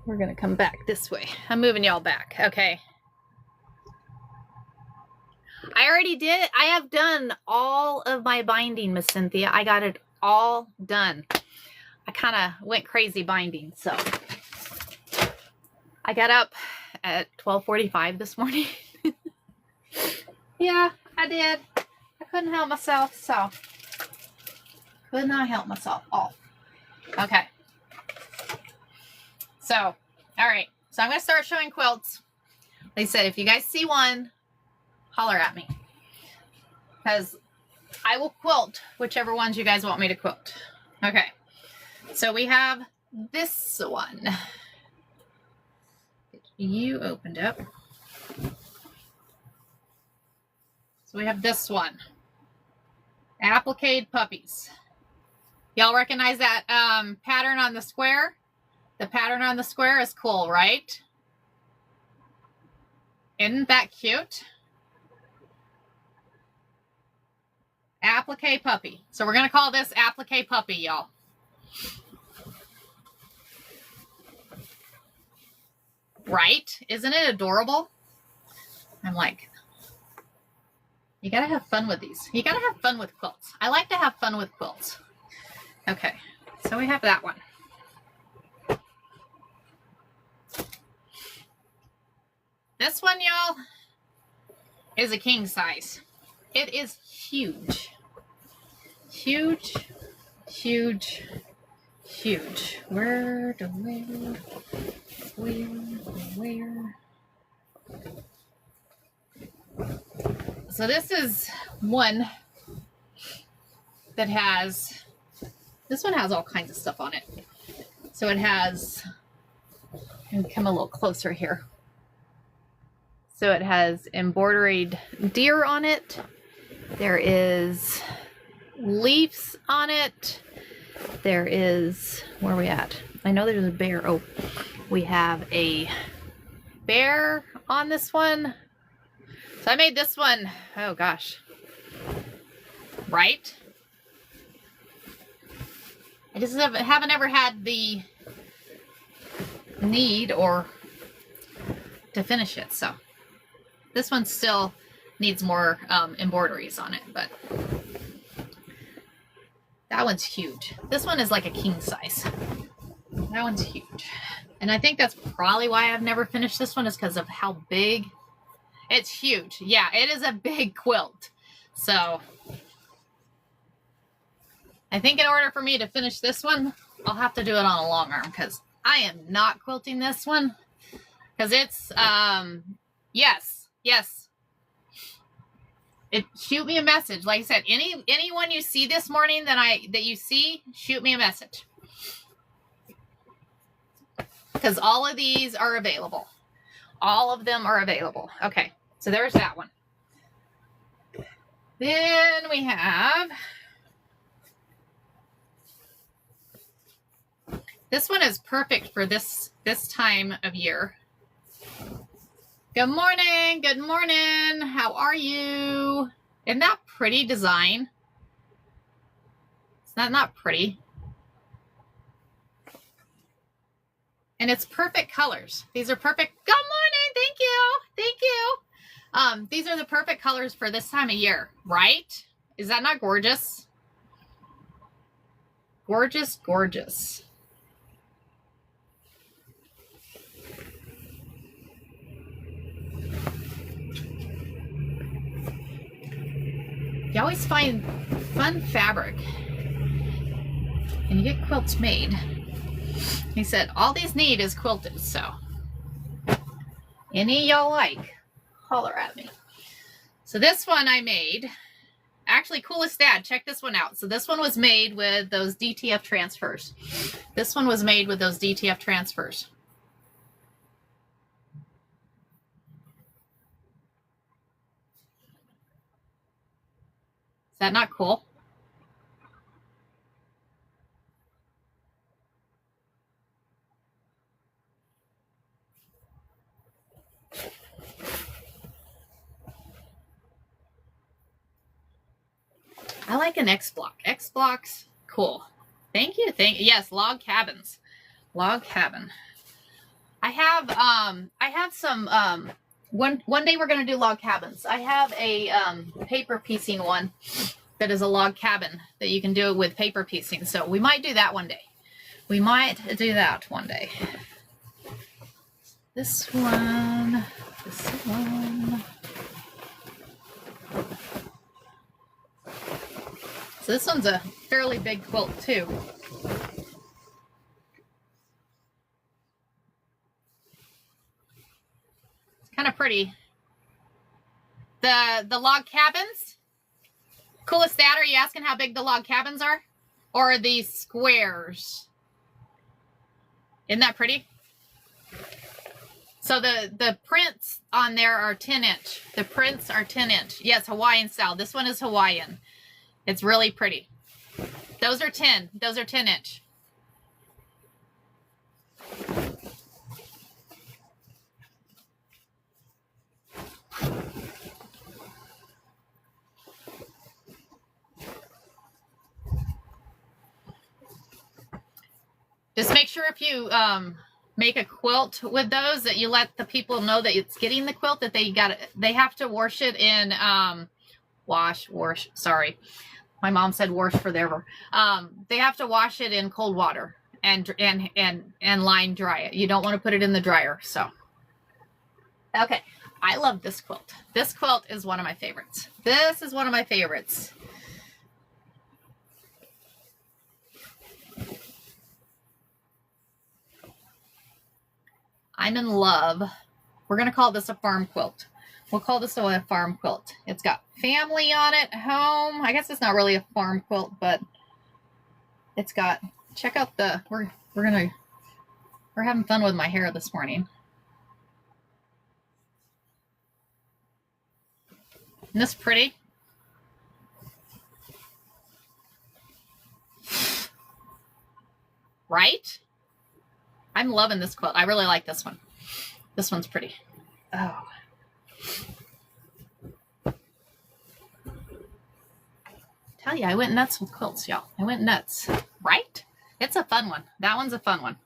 A: We're going to come back this way. I'm moving y'all back. Okay. I already did. I have done all of my binding, Miss Cynthia. I got it all done. I kind of went crazy binding, so I got up at 12:45 this morning. Yeah, I did. I couldn't help myself, so could not help myself. Oh, okay. So, all right. So I'm going to start showing quilts. Like I said, if you guys see one, holler at me, because I will quilt whichever ones you guys want me to quilt. Okay, so we have this one. You opened up. So we have this one. Applique Puppies. Y'all recognize that pattern on the square? The pattern on the square is cool, right? Isn't that cute? Applique Puppy. So we're going to call this Applique Puppy, y'all. Right? Isn't it adorable? I'm like, you got to have fun with these. You got to have fun with quilts. I like to have fun with quilts. Okay. So we have that one. This one, y'all, is a king size. It is huge. Huge, huge, huge. Where? So this is one that has, this one has all kinds of stuff on it. So it has, and come a little closer here. So it has embroidered deer on it. There is leaves on it. There is, where are we at? I know there's a bear. Oh, we have a bear on this one. So I made this one, oh gosh, right? I just haven't ever had the need or to finish it. So this one still needs more embroideries on it, but that one's huge. This one is like a king size. That one's huge. And I think that's probably why I've never finished this one, is because of how big. It's huge. Yeah, it is a big quilt. So I think in order for me to finish this one, I'll have to do it on a long arm, because I am not quilting this one. Because it's, yes. Shoot me a message. Like I said, anyone you see this morning that you see, shoot me a message. Because all of these are available. All of them are available. Okay, so there's that one. Then we have, this one is perfect for this time of year. Good morning. Good morning. How are you? Isn't that pretty design? Is that not pretty? And it's perfect colors. These are perfect. Good morning. Thank you. Thank you. These are the perfect colors for this time of year, right? Is that not gorgeous? Gorgeous, gorgeous. You always find fun fabric and you get quilts made. He said, all these need is quilted, so any y'all like, holler at me. So this one I made, actually, Coolest Dad, check this one out. So this one was made with those DTF transfers. This one was made with those DTF transfers. Is that not cool? I like an X block. X blocks, cool. Thank you. Yes, log cabins. Log cabin. I have some one day we're gonna do log cabins. I have a paper piecing one that is a log cabin that you can do with paper piecing. So we might do that one day. We might do that one day. This one. So this one's a fairly big quilt too. It's kind of pretty. The log cabins. Coolest Dad, are you asking how big the log cabins are? Or the squares? Isn't that pretty? So the prints on there are 10-inch. The prints are 10-inch. Yes, Hawaiian style. This one is Hawaiian. It's really pretty. Those are 10. Those are 10-inch. Just make sure if you make a quilt with those that you let the people know that it's getting the quilt, that they have to wash it in wash. Sorry. My mom said wash forever. They have to wash it in cold water and line dry it. You don't want to put it in the dryer. So, okay. I love this quilt. This quilt is one of my favorites. This is one of my favorites. I'm in love. We're going to call this a farm quilt. We'll call this a farm quilt. It's got family on it, home. I guess it's not really a farm quilt, but it's got, check out the, we're having fun with my hair this morning. Isn't this pretty? right? I'm loving this quilt. I really like this one. This one's pretty. Oh. Tell you, I went nuts with quilts, y'all. I went nuts, right? It's a fun one. That one's a fun one.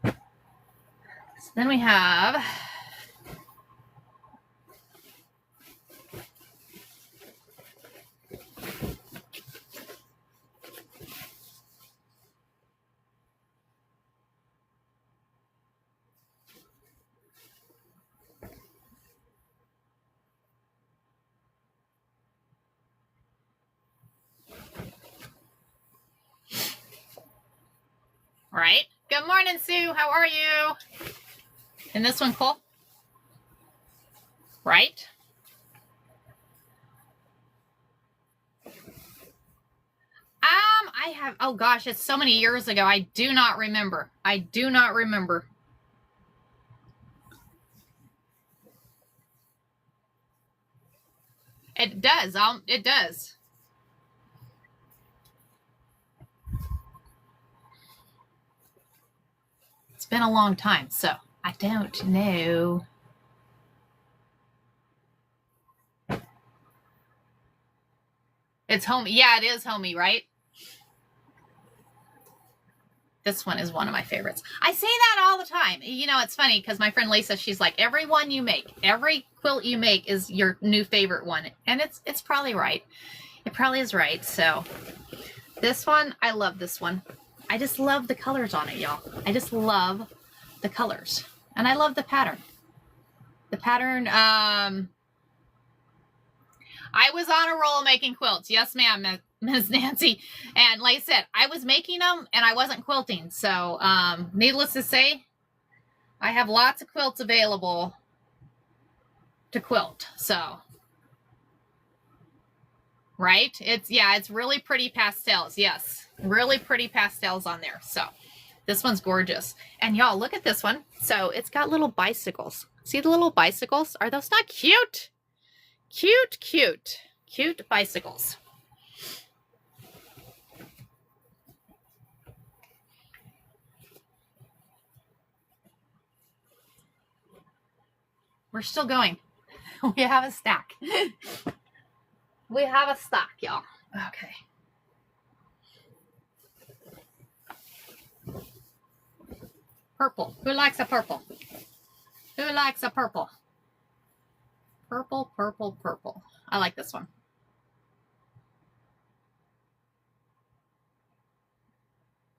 A: So then we have right. Good morning, Sue. How are you? And this one cool? Right? I have, oh gosh, it's so many years ago. I do not remember. I do not remember. It does. It does. It's been a long time, so I don't know. It's homey. Yeah, it is homey, right? This one is one of my favorites. I say that all the time. You know, it's funny because my friend Lisa, she's like, every one you make, every quilt you make is your new favorite one. And it's probably right. It probably is right. So this one, I love this one. I just love the colors on it, y'all. I just love the colors. And I love the pattern. The pattern, I was on a roll making quilts. Yes, ma'am, Ms. Nancy. And like I said, I was making them and I wasn't quilting. So needless to say, I have lots of quilts available to quilt. So, right? It's really pretty pastels. Yes, really pretty pastels on there. So this one's gorgeous. And y'all, look at this one. So it's got little bicycles. See the little bicycles? Are those not cute? Cute, cute, cute bicycles. We're still going. We have a stack. We have a stack, y'all. Okay. Purple. Who likes a purple? Who likes a purple? Purple, purple, purple. I like this one.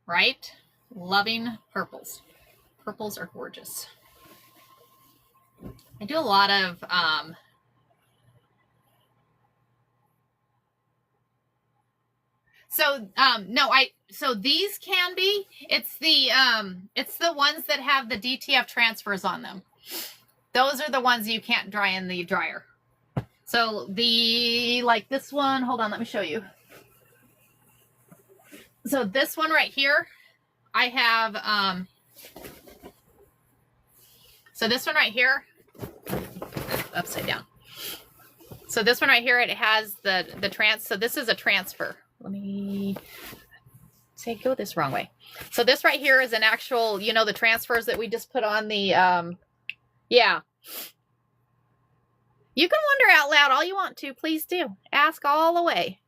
A: Right? Loving purples. Purples are gorgeous. I do a lot of so these can be, it's the ones that have the DTF transfers on them. Those are the ones you can't dry in the dryer. So like this one, hold on, let me show you. So this one right here, I have so this one right here, upside down. So this one right here, it has the so this is a transfer. Let me say, go this wrong way. So this right here is an actual, you know, the transfers that we just put on the, yeah. You can wonder out loud all you want to, please do. Ask all the way.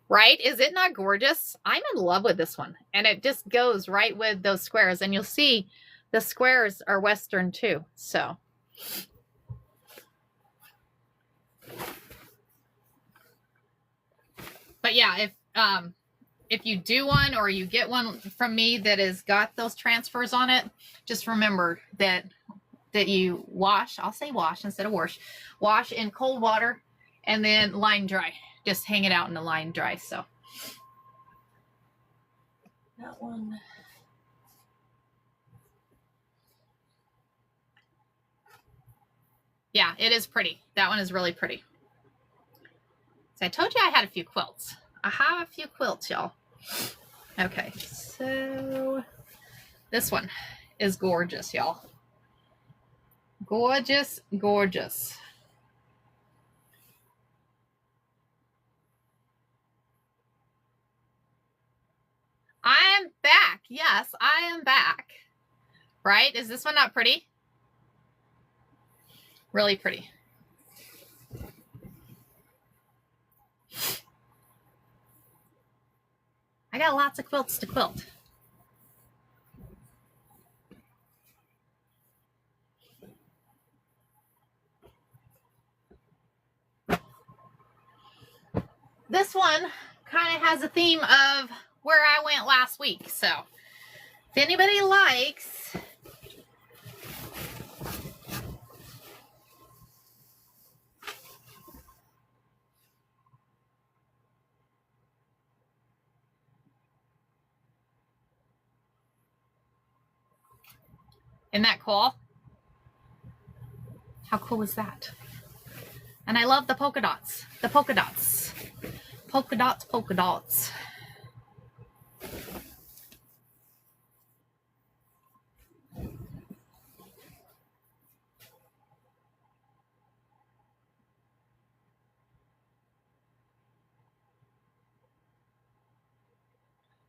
A: Right? Is it not gorgeous? I'm in love with this one. And it just goes right with those squares. And you'll see the squares are Western too. So. But yeah, if you do one or you get one from me that has got those transfers on it, just remember that you wash, I'll say wash instead of wash in cold water and then line dry. Just hang it out in the line dry. So that one. Yeah, it is pretty. That one is really pretty. So I told you I had a few quilts. I have a few quilts, y'all. Okay, so this one is gorgeous, y'all. Gorgeous, gorgeous. I am back. Yes, I am back. Right? Is this one not pretty? Really pretty. I got lots of quilts to quilt. This one kind of has a theme of where I went last week. So if anybody likes isn't that cool? How cool was that? And I love the polka dots. The polka dots. Polka dots, polka dots.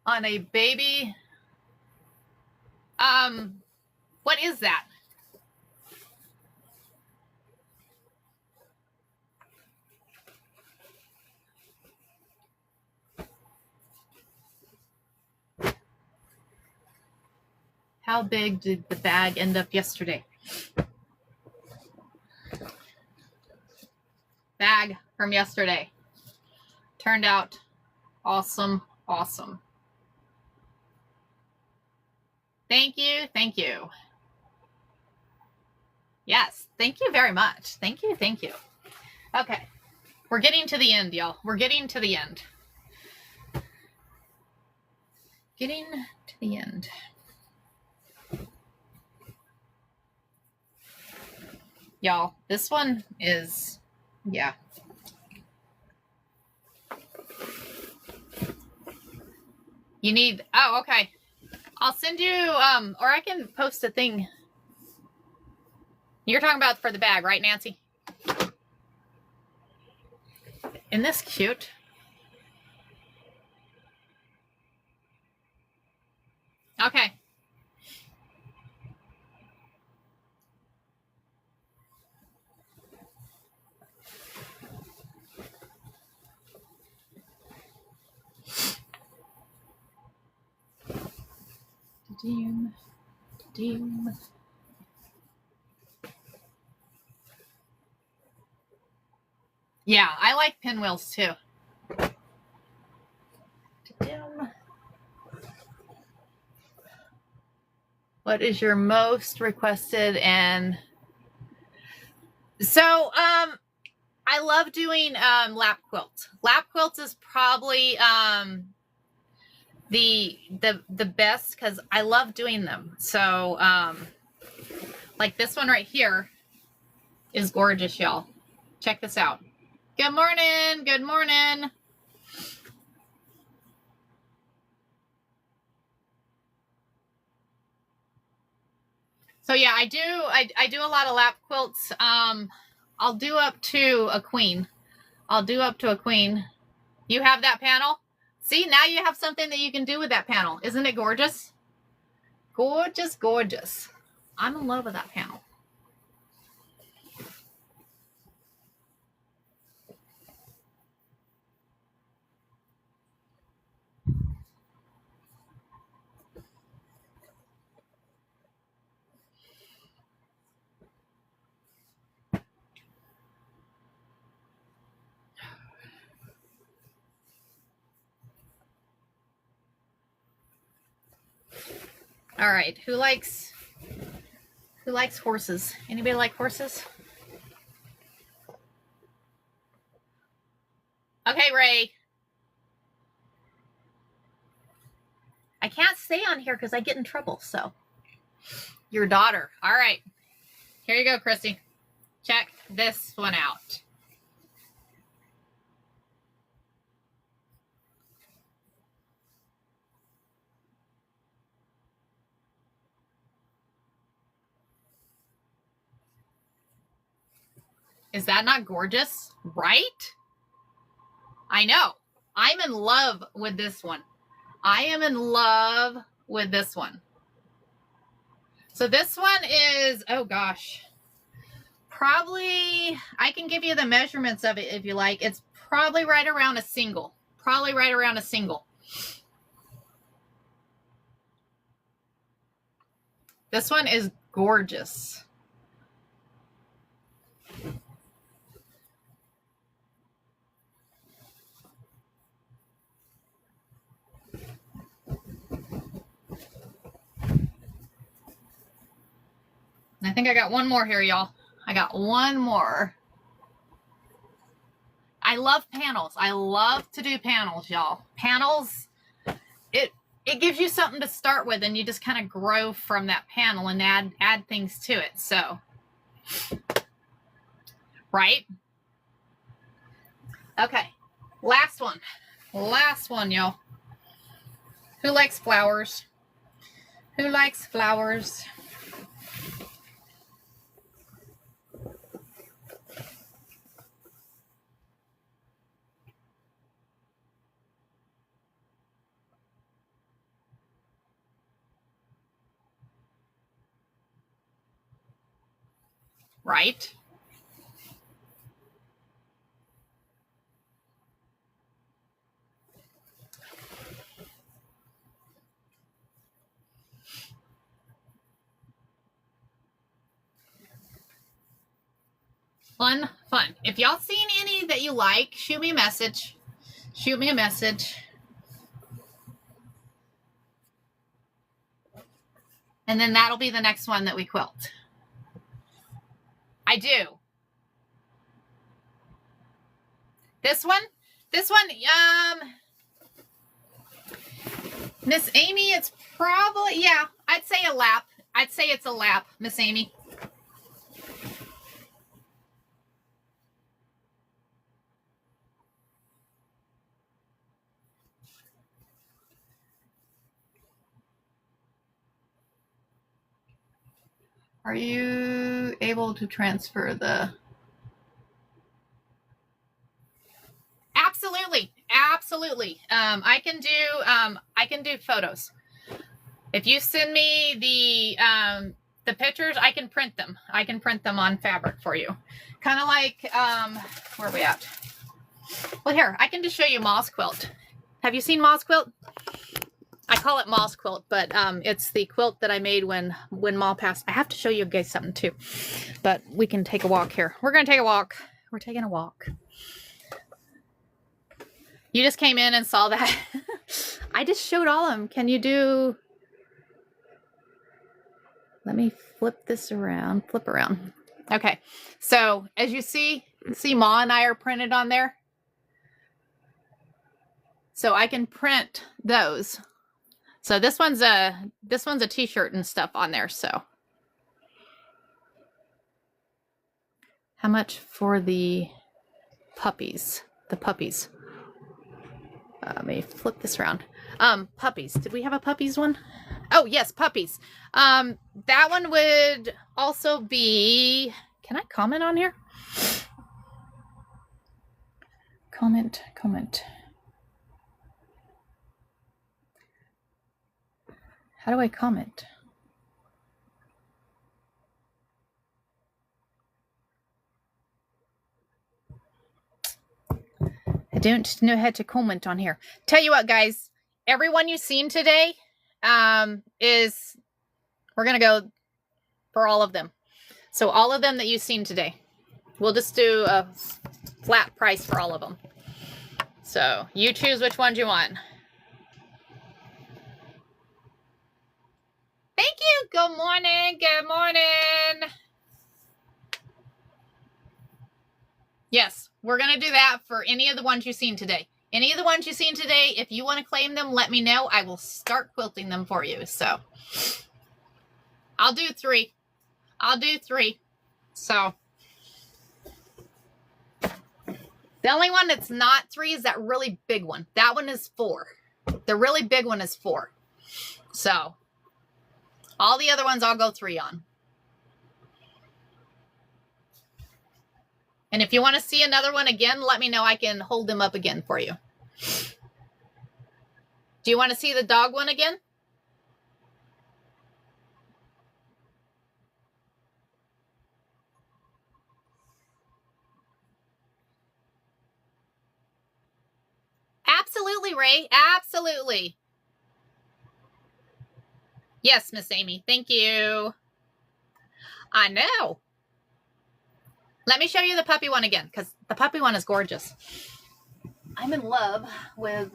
A: On a baby. What is that? How big did the bag end up yesterday? Bag from yesterday. Turned out awesome, awesome. Thank you, thank you. Yes, thank you very much. Thank you, thank you. Okay, we're getting to the end, y'all. We're getting to the end. Getting to the end. Y'all, this one is, yeah. You need, oh, okay. I'll send you, or I can post a thing. You're talking about for the bag, right, Nancy? Isn't this cute? Okay. Doom. Doom. Yeah, I like pinwheels too. Doom. What is your most requested? And so I love doing lap quilts. Lap quilts is probably the best because I love doing them. So like this one right here is gorgeous, y'all. Check this out. Good morning. Good morning. So yeah, I do a lot of lap quilts. I'll do up to a queen. I'll do up to a queen. You have that panel? See, now you have something that you can do with that panel. Isn't it gorgeous? Gorgeous, gorgeous. I'm in love with that panel. All right, who likes horses? Anybody like horses? Okay, Ray. I can't stay on here because I get in trouble, so. Your daughter. All right. Here you go, Christy. Check this one out. Is that not gorgeous? Right? I know. I'm in love with this one. I am in love with this one. So this one is, oh gosh, probably, I can give you the measurements of it if you like. It's probably right around a single. Probably right around a single. This one is gorgeous. I think I got one more here, y'all. I got one more. I love panels. I love to do panels, y'all. Panels, it gives you something to start with, and you just kind of grow from that panel and add things to it. So, right? Okay, last one, y'all. Who likes flowers? Who likes flowers? Right? Fun. If y'all seen any that you like, shoot me a message. And then that'll be the next one that we quilt. I do. This one, Miss Amy, it's probably, yeah, I'd say a lap. I'd say it's a lap, Miss Amy. Are you able to transfer the... Absolutely. I can do photos. If you send me the pictures, I can print them. I can print them on fabric for you. Kind of like, where are we at? Well, here, I can just show you moss quilt. Have you seen moss quilt? I call it moss quilt, but it's the quilt that I made when Ma passed. I have to show you guys something too, but we can take a walk here. We're going to take a walk. We're taking a walk. You just came in and saw that. I just showed all of them. Can you do... Let me flip this around. Flip around. Okay. So as you see Ma and I are printed on there. So I can print those. So this one's a t-shirt and stuff on there. So how much for the puppies? The puppies. Let me flip this around. Puppies. Did we have a puppies one? Oh, yes, puppies. That one would also be... Can I comment on here? Comment. How do I comment? I don't know how to comment on here. Tell you what, guys, everyone you've seen today is, we're going to go for all of them. So all of them that you've seen today, we'll just do a flat price for all of them. So you choose which ones you want. Thank you. Good morning. Good morning. Yes, we're going to do that for any of the ones you've seen today. Any of the ones you've seen today, if you want to claim them, let me know. I will start quilting them for you. So I'll do 3. So the only one that's not 3 is that really big one. That one is 4. The really big one is 4. So all the other ones I'll go 3 on. And if you want to see another one again, let me know. I can hold them up again for you. Do you want to see the dog one again? Absolutely, Ray. Absolutely. Yes, Miss Amy. Thank you. I know. Let me show you the puppy one again, because the puppy one is gorgeous. I'm in love with...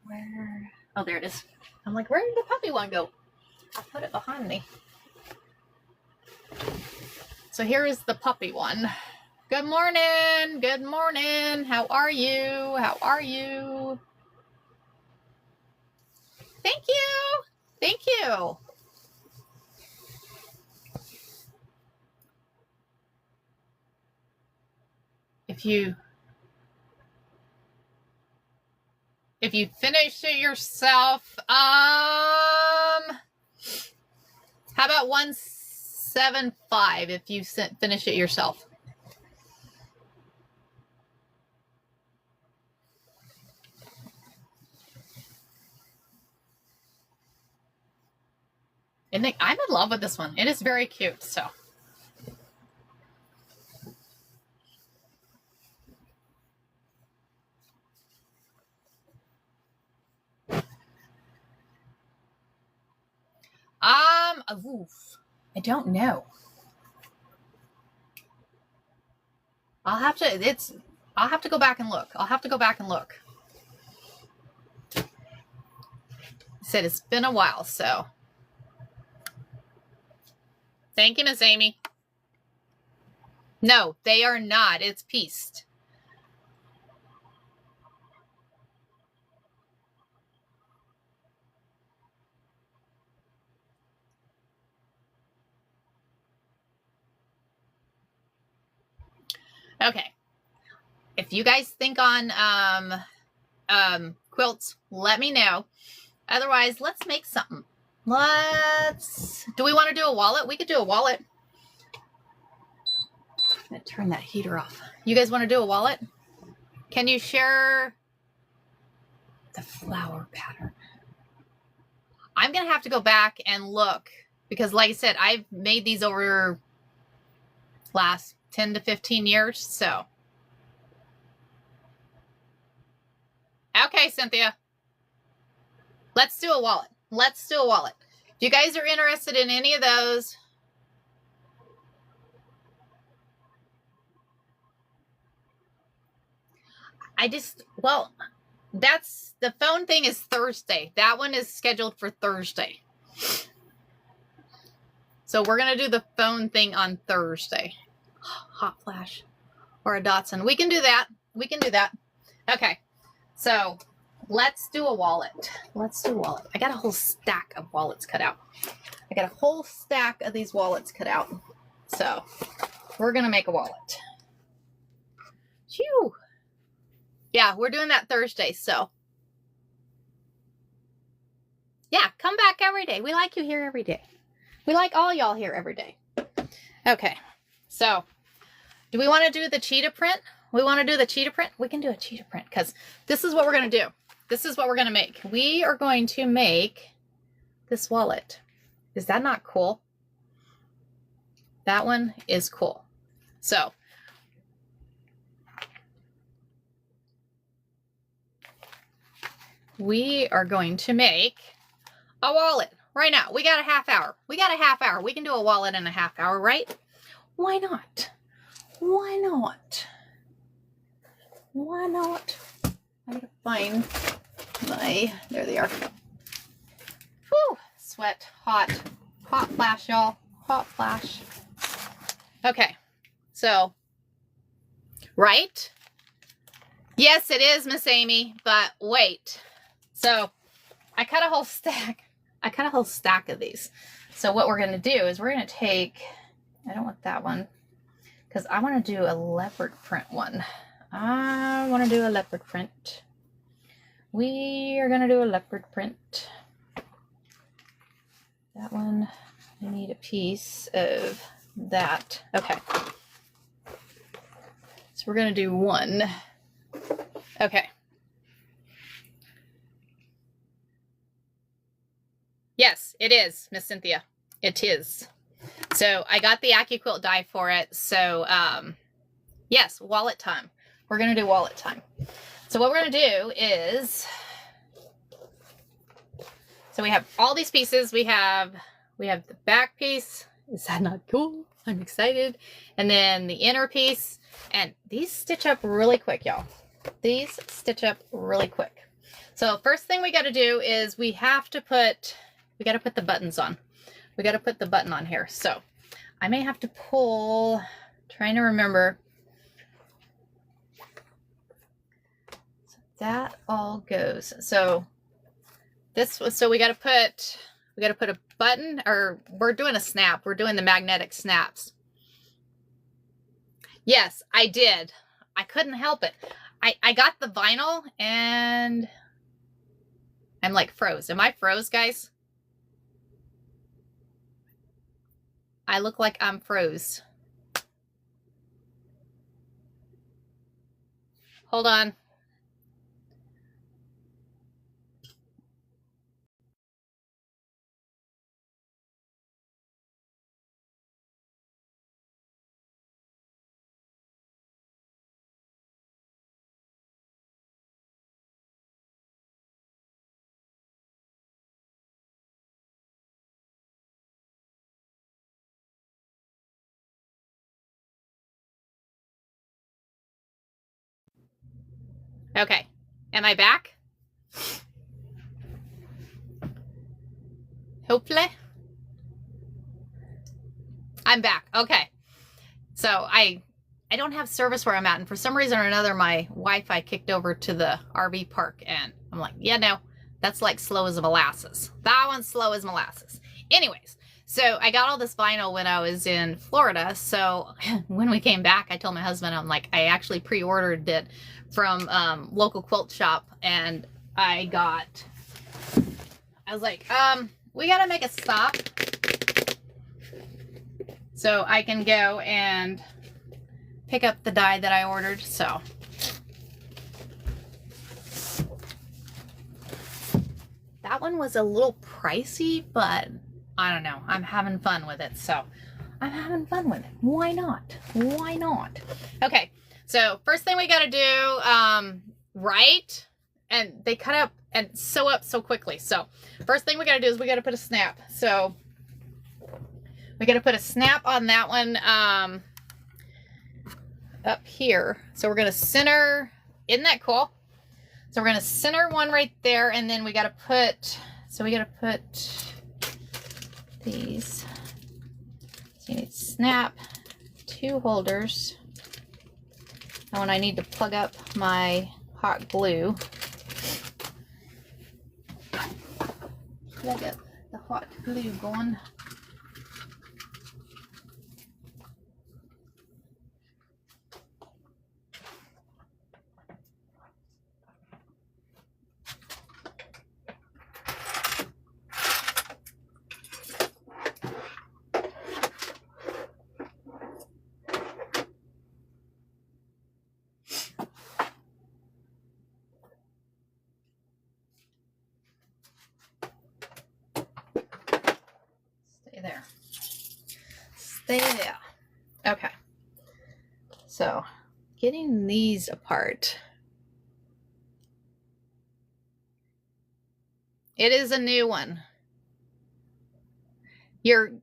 A: Where? Oh, there it is. I'm like, where did the puppy one go? I'll put it behind me. So here is the puppy one. Good morning. Good morning. How are you? How are you? Thank you. Thank you. If you finish it yourself, how about 175 if you finish it yourself? And I'm in love with this one. It is very cute, so. Oof. I don't know. I'll have to go back and look. I'll have to go back and look. I said it's been a while, so. Thank you, Miss Amy. No, they are not. It's pieced. Okay. If you guys think on quilts, let me know. Otherwise, let's make something. Do we want to do a wallet? We could do a wallet. I'm going to turn that heater off. You guys want to do a wallet? Can you share the flower pattern? I'm going to have to go back and look because like I said, I've made these over last 10 to 15 years. So. Okay, Cynthia. Let's do a wallet. Let's do a wallet. If you guys are interested in any of those, that's the phone thing is Thursday. That one is scheduled for Thursday. So we're going to do the phone thing on Thursday. Hot flash or a Dotson. We can do that. We can do that. Okay. So let's do a wallet. Let's do a wallet. I got a whole stack of wallets cut out. I got a whole stack of these wallets cut out. So we're going to make a wallet. Phew. Yeah, we're doing that Thursday. So yeah, come back every day. We like you here every day. We like all y'all here every day. Okay. So do we want to do the cheetah print? We want to do the cheetah print? We can do a cheetah print because this is what we're going to do. This is what we're going to make. We are going to make this wallet. Is that not cool? That one is cool. So we are going to make a wallet right now. We got a half hour. We got a half hour. We can do a wallet in a half hour, right? Why not? Why not? Why not? I gotta find there they are. Whew, sweat, hot flash, y'all, hot flash. Okay, so, right? Yes, it is, Miss Amy, but wait. So, I cut a whole stack of these. So what we're gonna do is we're gonna take, I don't want that one, because I want to do a leopard print one. I want to do a leopard print. We are going to do a leopard print. That one, I need a piece of that. Okay. So we're going to do one. Okay. it is, Miss Cynthia. It is. So I got the AccuQuilt die for it. So yes, wallet time. We're going to do wallet time. So what we're going to do is, so we have all these pieces. We have the back piece. Is that not cool? I'm excited. And then the inner piece. And these stitch up really quick, y'all. These stitch up really quick. So first thing we got to do is we got to put the buttons on. We got to put the button on here. So I may have to pull, trying to remember. So that all goes. So we got to put a button, or we're doing a snap. We're doing the magnetic snaps. Yes, I did. I couldn't help it. I got the vinyl and I'm like froze. Am I froze, guys? I look like I'm froze. Hold on. Okay. Am I back? Hopefully. I'm back. Okay. So I don't have service where I'm at, and for some reason or another, my Wi-Fi kicked over to the RV park, and I'm like, yeah, no, that's like slow as molasses. That one's slow as molasses. Anyways, so I got all this vinyl when I was in Florida. So when we came back, I told my husband, I'm like, I actually pre-ordered it from local quilt shop, and I was like, we got to make a stop so I can go and pick up the die that I ordered. So that one was a little pricey, but I don't know. I'm having fun with it. So I'm having fun with it. Why not? Why not? Okay. So first thing we got to do, right. And they cut up and sew up so quickly. So first thing we got to do is we got to put a snap. So we got to put a snap on that one up here. So we're going to center, isn't that cool? So we're going to center one right there, and then we got to put, these. So you need snap, 2 holders. And when I need to plug up my hot glue, plug up the hot glue going. Stay there. Okay. So getting these apart. It is a new one. You're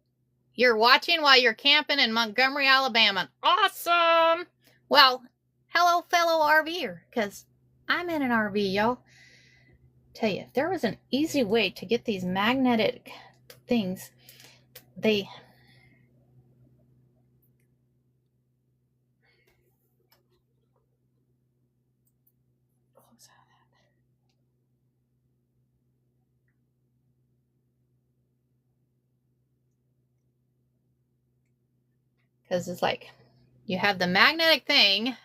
A: watching while you're camping in Montgomery, Alabama. Awesome. Well, hello, fellow RVer, because I'm in an RV, y'all. Tell you, if there was an easy way to get these magnetic things, because it's like you have the magnetic thing,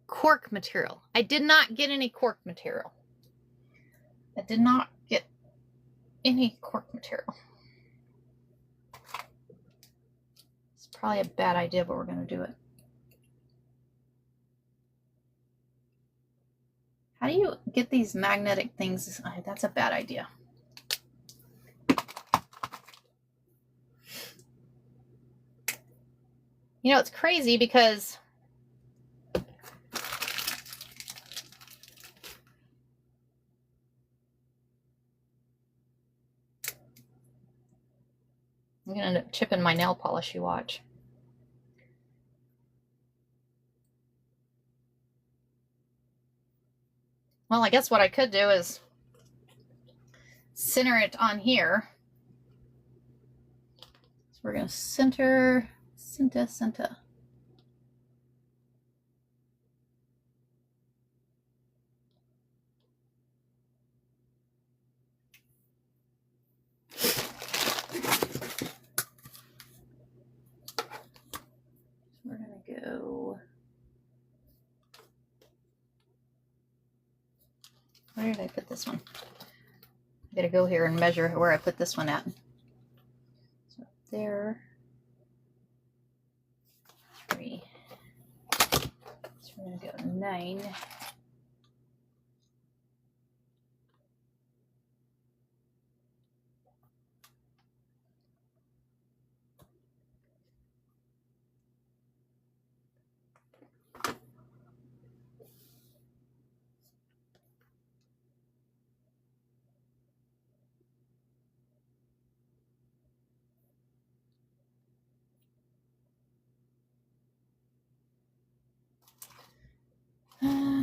A: cork material. I did not get any cork material. I did not get any cork material. It's probably a bad idea, but we're going to do it. How do you get these magnetic things. That's a bad idea. You know, it's crazy because I'm going to end up chipping my nail polish, you watch. Well, I guess what I could do is center it on here. So we're going to center. We're going to go. Where did I put this one? I gotta go here and measure where I put this one at. So there. 3. So we're gonna go 9.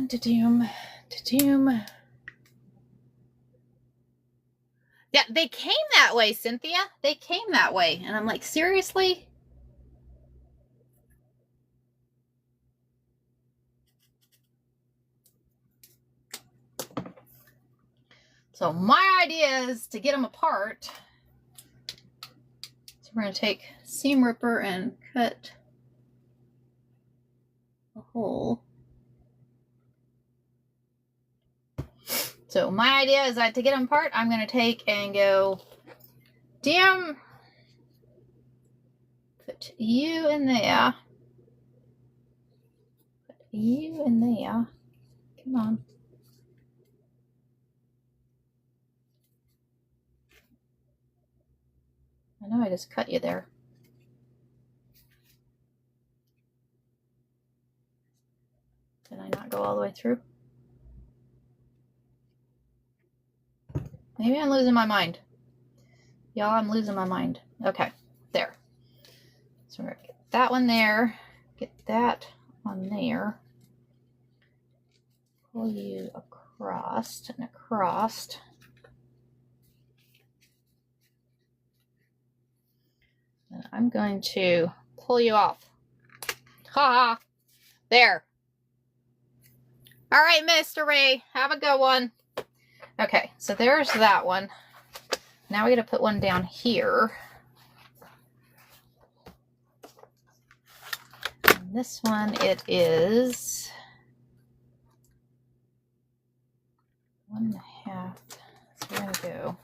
A: Da-doom. Yeah, they came that way, Cynthia. They came that way. And I'm like, seriously? So my idea is to get them apart. So we're going to take seam ripper and cut a hole. So my idea is that to get them apart, I'm going to take and go, damn, put you in there. Put you in there. Come on. I know I just cut you there. Did I not go all the way through? Maybe I'm losing my mind. Y'all, I'm losing my mind. Okay, there. So we're going to get that one there. Get that on there. Pull you across and across. And I'm going to pull you off. Ha! There. All right, Mr. Ray. Have a good one. Okay, so there's that one. Now we got to put one down here. And this one, it is 1.5. So we're going to go.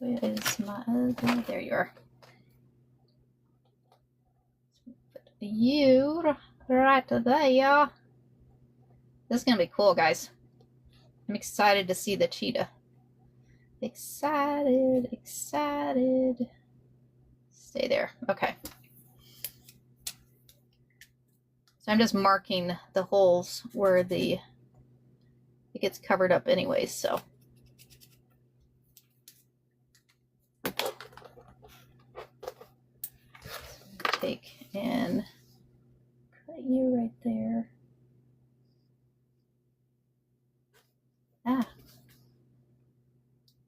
A: Where is my other? There you are. Put you right there. This is going to be cool, guys. I'm excited to see the cheetah. Excited. Stay there. Okay. So I'm just marking the holes where it gets covered up anyways, so. Take and cut you right there.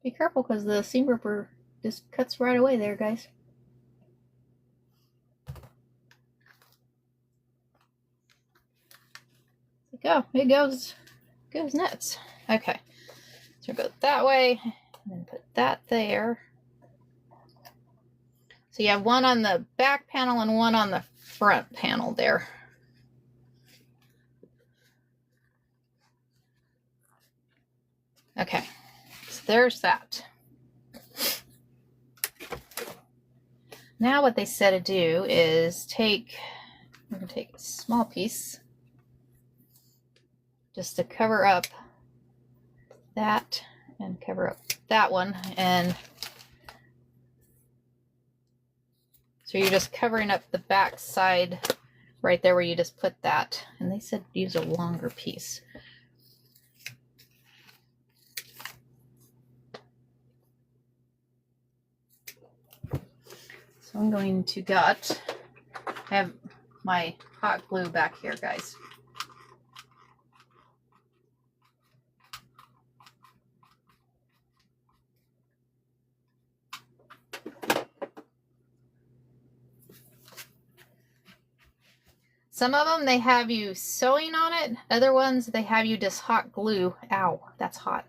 A: Be careful because the seam ripper just cuts right away there, guys. Go. It goes nuts. Okay. So go that way and then put that there. So So you have one on the back panel and one on the front panel there. Okay, so there's that. Now what they said to do is we're going to take a small piece just to cover up that and cover up that one. And so you're just covering up the back side right there where you just put that. And they said use a longer piece. So I'm going to have my hot glue back here, guys. Some of them, they have you sewing on it. Other ones, they have you just hot glue. Ow, that's hot.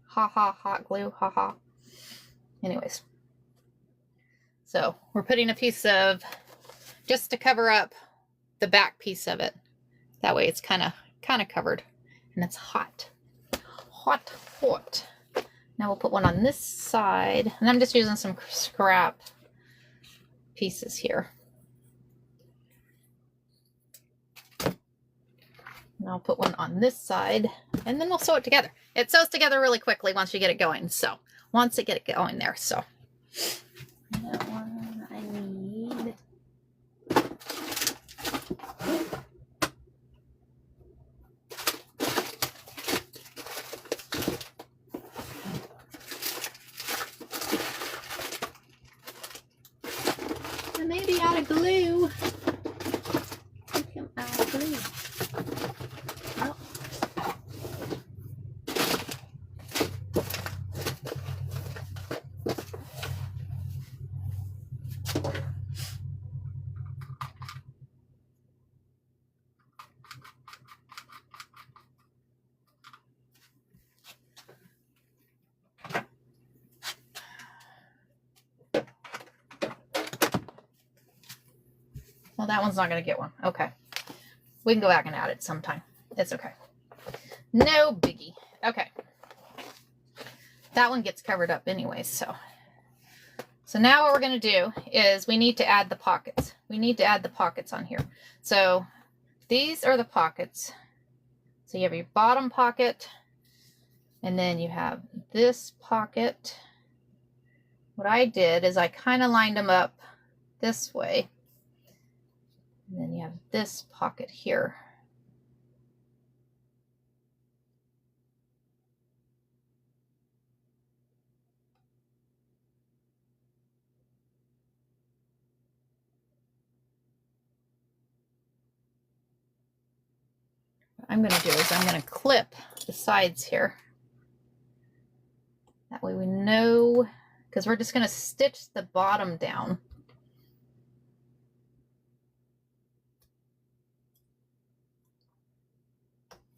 A: Ha ha, hot glue, ha ha. Anyways. So we're putting a piece of, just to cover up the back piece of it. That way it's kind of covered. And it's hot. Hot, hot. Now we'll put one on this side. And I'm just using some scrap pieces here. And I'll put one on this side, and then we'll sew it together. It sews together really quickly once you get it going. So once it get it going there. So that one I need. I may be out of glue. I think I'm out of glue. Well, that one's not going to get one. Okay. We can go back and add it sometime. It's okay. No biggie. Okay. That one gets covered up anyway, so now what we're going to do is we need to add the pockets. We need to add the pockets on here. So these are the pockets. So you have your bottom pocket, and then you have this pocket. What I did is I kind of lined them up this way. And then you have this pocket here. What I'm going to do is I'm going to clip the sides here. That way we know, because we're just going to stitch the bottom down.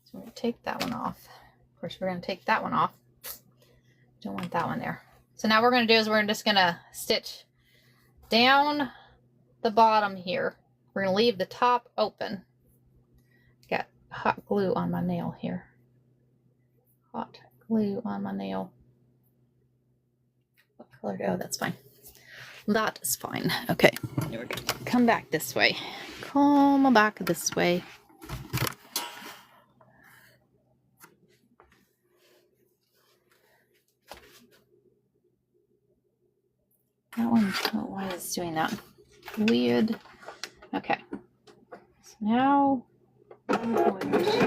A: So we're going to take that one off. Of course, we're going to take that one off. Don't want that one there. So now what we're going to do is we're just going to stitch down the bottom here. We're going to leave the top open. Got hot glue on my nail here. Hot glue on my nail. What color? Oh, that's fine. That is fine. Okay. Here we go. Come back this way. Come back this way. That one, oh, why is it doing that? Weird. Okay. So now I'm going to,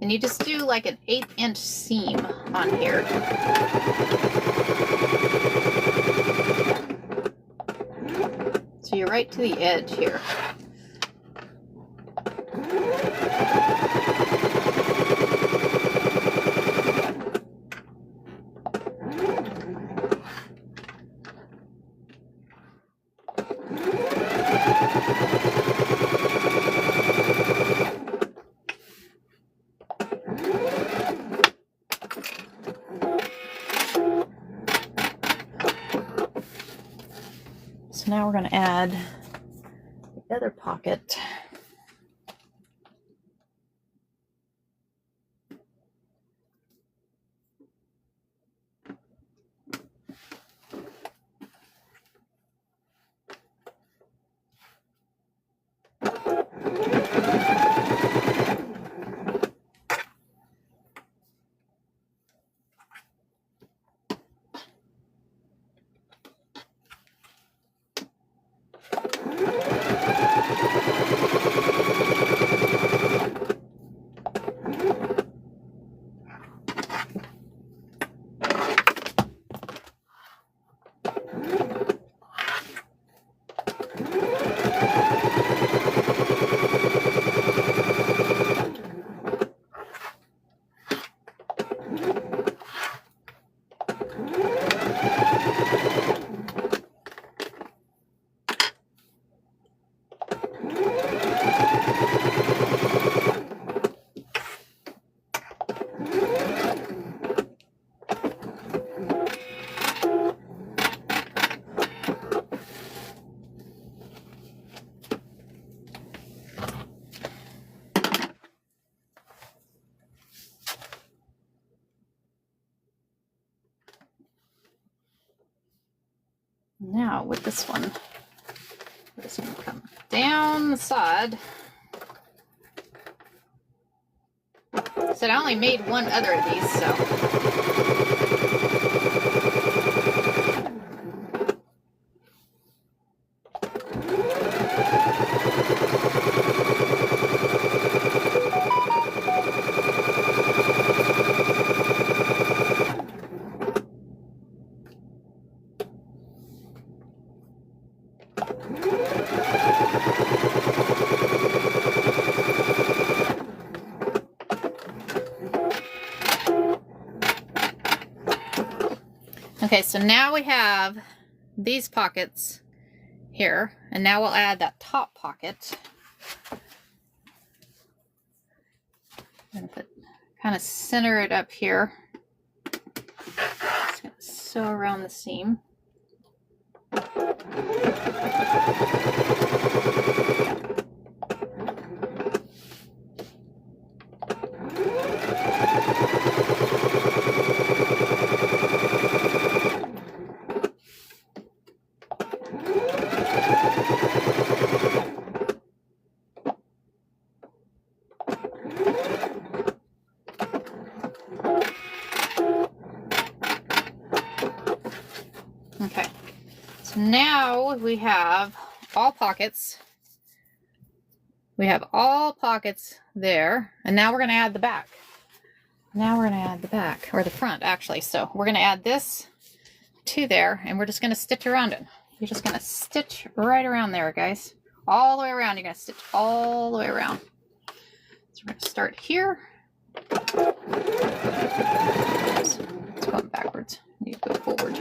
A: and you just do like an 1/8 inch seam on here. So you're right to the edge here. So now we're going to add the other pocket. Now with this one, we're just going to come down the side. So I only made one other of these, so. Okay, so now we have these pockets here, and now we'll add that top pocket. I'm going to kind of center it up here. Just going to sew around the seam. Okay, so now we have all pockets. We have all pockets there, and now we're going to add the back. Now we're going to add the back, or the front actually. So we're going to add this to there, and we're just going to stitch around it. You're just going to stitch right around there, guys. All the way around. You're going to stitch all the way around. So we're going to start here. Oops, it's going backwards. I need to go forward.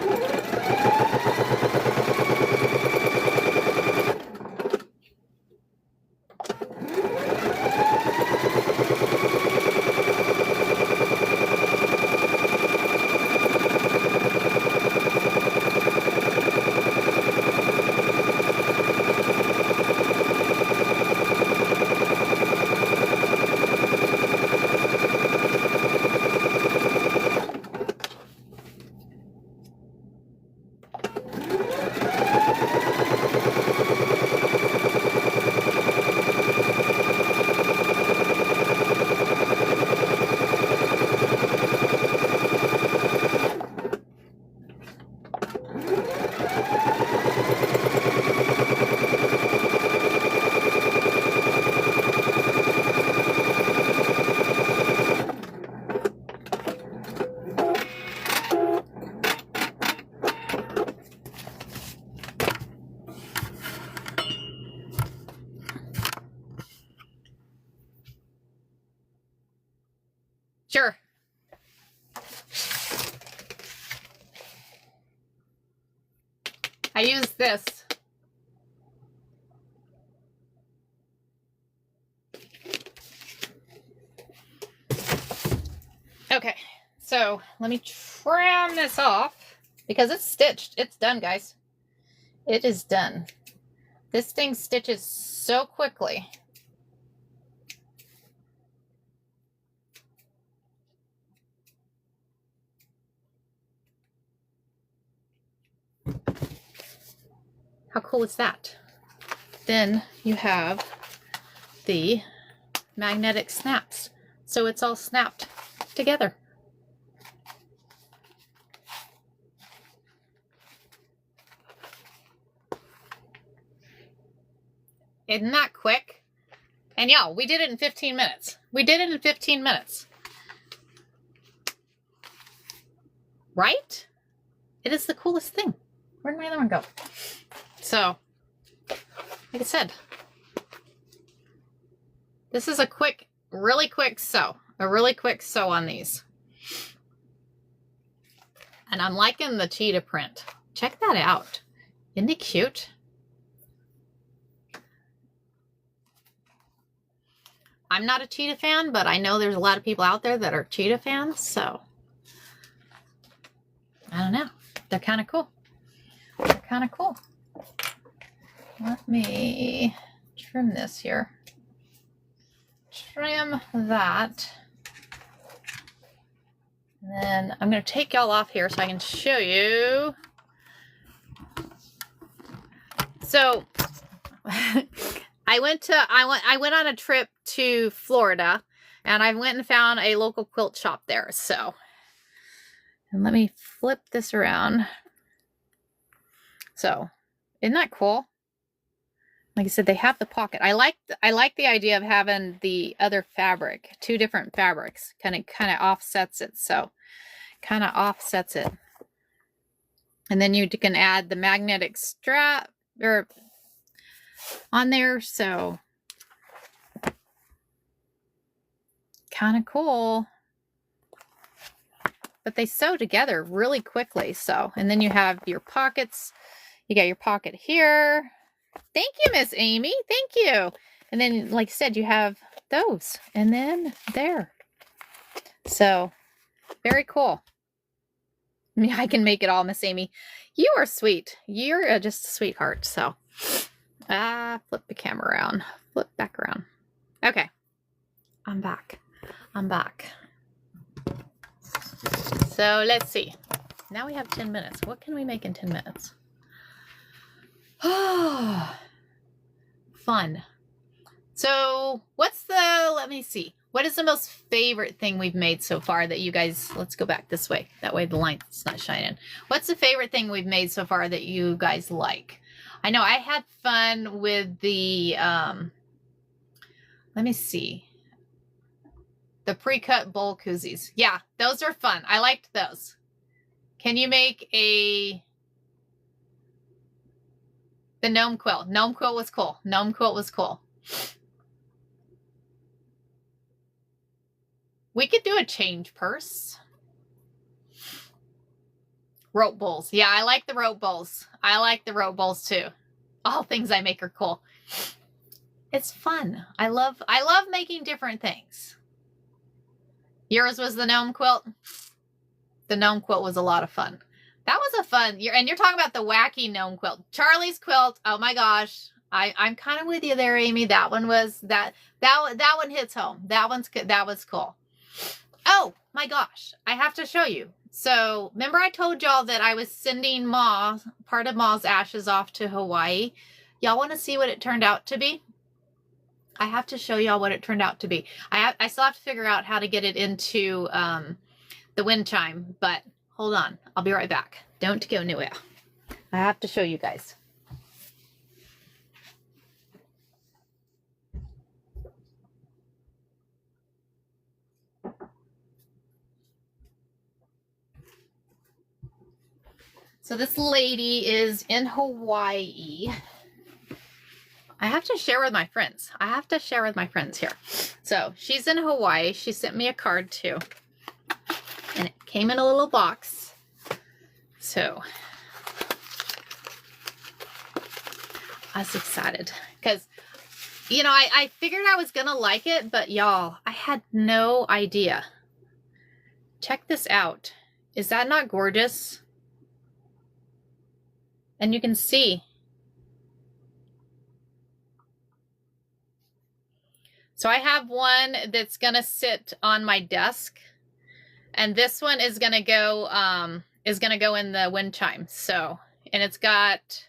A: Sure. I use this. Okay, so let me trim this off because it's stitched. It's done, guys. It is done. This thing stitches so quickly. How cool is that? Then you have the magnetic snaps. So it's all snapped together. Isn't that quick? And y'all, we did it in 15 minutes. We did it in 15 minutes. Right? It is the coolest thing. Where'd my other one go? So, like I said, this is a quick, really quick sew. A really quick sew on these. And I'm liking the cheetah print. Check that out. Isn't it cute? I'm not a cheetah fan, but I know there's a lot of people out there that are cheetah fans, so I don't know. They're kind of cool. They're kind of cool. Let me trim this here. Trim that. And then I'm going to take y'all off here so I can show you. So I went on a trip to Florida, and I went and found a local quilt shop there. So, and let me flip this around. So, isn't that cool? Like I said, they have the pocket. I like the idea of having the other fabric, two different fabrics, kind of offsets it. So, kind of offsets it. And then you can add the magnetic strap or on there. So, kind of cool. But they sew together really quickly. So, and then you have your pockets. You got your pocket here. Thank you, Miss Amy. Thank you. And then, like I said, you have those. And then there. So, very cool. I mean, I can make it all, Miss Amy. You are sweet. You're just a sweetheart. So, flip the camera around. Flip back around. Okay. I'm back. I'm back. So, let's see. Now we have 10 minutes. What can we make in 10 minutes? Oh, fun. So let me see. What is the most favorite thing we've made so far that you guys, let's go back this way. That way the light's not shining. What's the favorite thing we've made so far that you guys like? I know I had fun with the, let me see. The pre-cut bowl koozies. Yeah, those are fun. I liked those. Can you make the gnome quilt? Gnome quilt was cool. Gnome quilt was cool. We could do a change purse. Rope bowls. Yeah, I like the rope bowls. I like the rope bowls too. All things I make are cool. It's fun. I love making different things. Yours was the gnome quilt. The gnome quilt was a lot of fun. That was a fun, and you're talking about the wacky gnome quilt. Charlie's quilt, oh my gosh. I'm kind of with you there, Amy. That one was, that one hits home. That was cool. Oh my gosh, I have to show you. So remember I told y'all that I was sending Ma, part of Ma's ashes off to Hawaii. Y'all want to see what it turned out to be? I have to show y'all what it turned out to be. I still have to figure out how to get it into the wind chime, but hold on. I'll be right back. Don't go nowhere. I have to show you guys. So this lady is in Hawaii. I have to share with my friends. I have to share with my friends here. So she's in Hawaii. She sent me a card too. And it came in a little box. So I was excited because, you know, I figured I was going to like it, but y'all, I had no idea. Check this out. Is that not gorgeous? And you can see So I have one that's going to sit on my desk, and this one is going to go in the wind chime. So, and it's got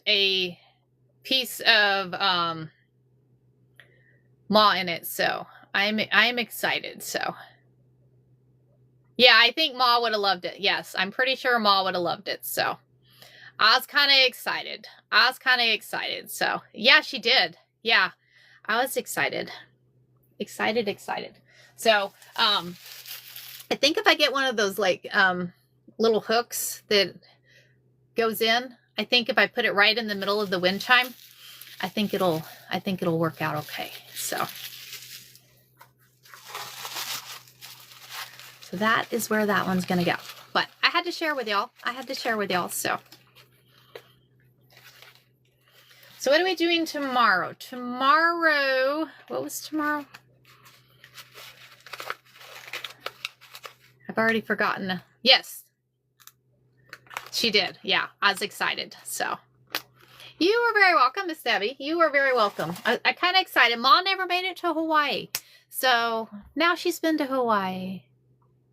A: a piece of Ma in it. So I'm excited. So yeah, I think Ma would have loved it. Yes, I'm pretty sure Ma would have loved it. So I was kind of excited. So yeah, she did. Yeah, I was excited. Excited. So I think if I get one of those like little hooks that goes in, I think if I put it right in the middle of the wind chime, I think it'll work out okay. So that is where that one's gonna go. But I had to share with y'all. So what are we doing tomorrow? What was tomorrow? I've already forgotten. Yes, she did. Yeah, I was excited. So you are very welcome, Miss Debbie. You are very welcome. I kind of excited. Mom never made it to Hawaii. So now she's been to Hawaii.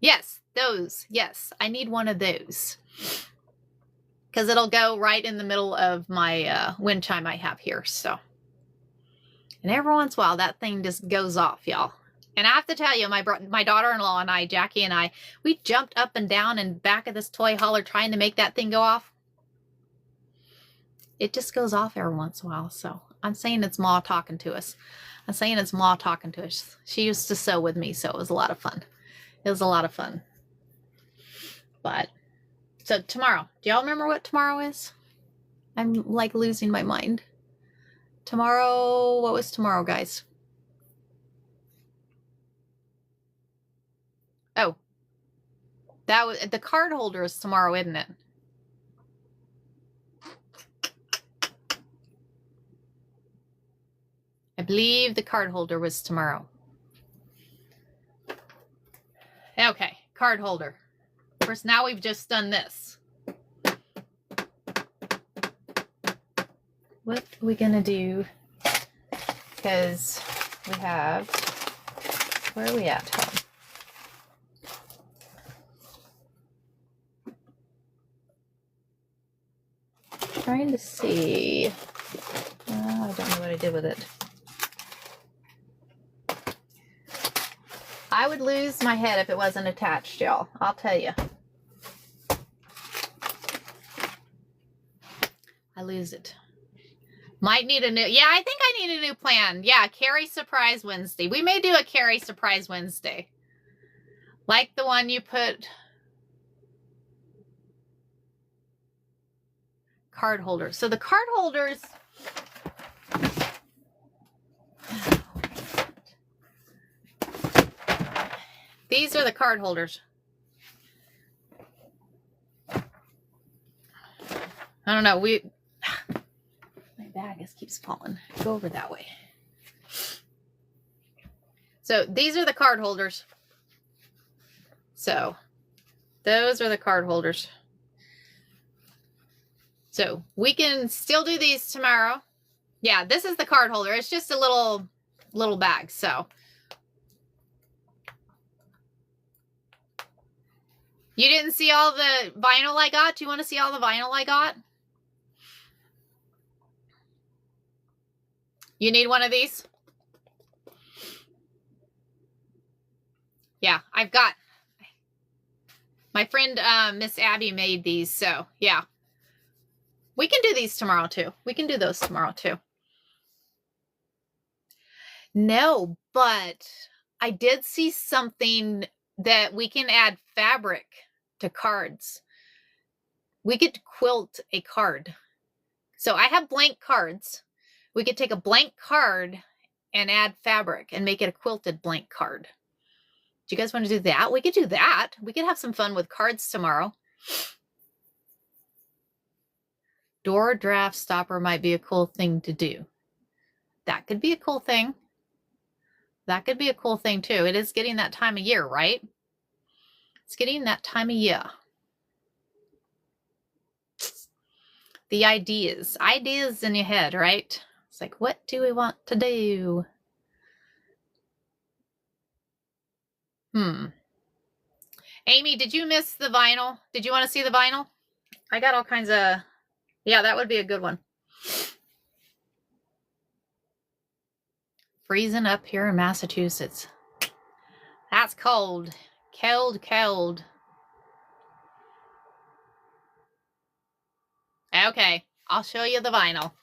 A: Yes, those. Yes, I need one of those. Because it'll go right in the middle of my wind chime I have here. So, and every once in a while, that thing just goes off, y'all. And I have to tell you, my daughter-in-law and I, Jackie and I, we jumped up and down in back of this toy hauler trying to make that thing go off. It just goes off every once in a while. So I'm saying it's Ma talking to us. She used to sew with me, so it was a lot of fun. But so tomorrow, do y'all remember what tomorrow is? I'm like losing my mind. Tomorrow, what was tomorrow, guys? Oh, that was the card holder is tomorrow, isn't it? I believe the card holder was tomorrow. Okay, card holder. Of course, now we've just done this. What are we gonna do? Because we have, where are we at? Trying to see. I don't know what I did with it. I would lose my head if it wasn't attached, y'all. I'll tell you. I lose it. Might need a new, yeah, I think I need a new plan. Yeah, Carrie Surprise Wednesday. We may do a Carrie Surprise Wednesday. Like the one you put. Card holders. So the card holders. These are the card holders. I don't know. My bag just keeps falling. Go over that way. So these are the card holders. So those are the card holders. So we can still do these tomorrow. Yeah, this is the card holder. It's just a little bag. So you didn't see all the vinyl I got? Do you want to see all the vinyl I got? You need one of these? Yeah, I've got. My friend Miss Abby made these, so yeah. We can do these tomorrow too. We can do those tomorrow too. No, but I did see something that we can add fabric to cards. We could quilt a card. So I have blank cards. We could take a blank card and add fabric and make it a quilted blank card. Do you guys want to do that? We could do that. We could have some fun with cards tomorrow. Door draft stopper might be a cool thing to do. That could be a cool thing. That could be a cool thing too. It is getting that time of year, right? It's getting that time of year. The ideas in your head, right? It's like, what do we want to do? Amy, did you miss the vinyl? Did you want to see the vinyl? I got all kinds of... Yeah, that would be a good one. Freezing up here in Massachusetts. That's cold. Cold, cold. Okay, I'll show you the vinyl.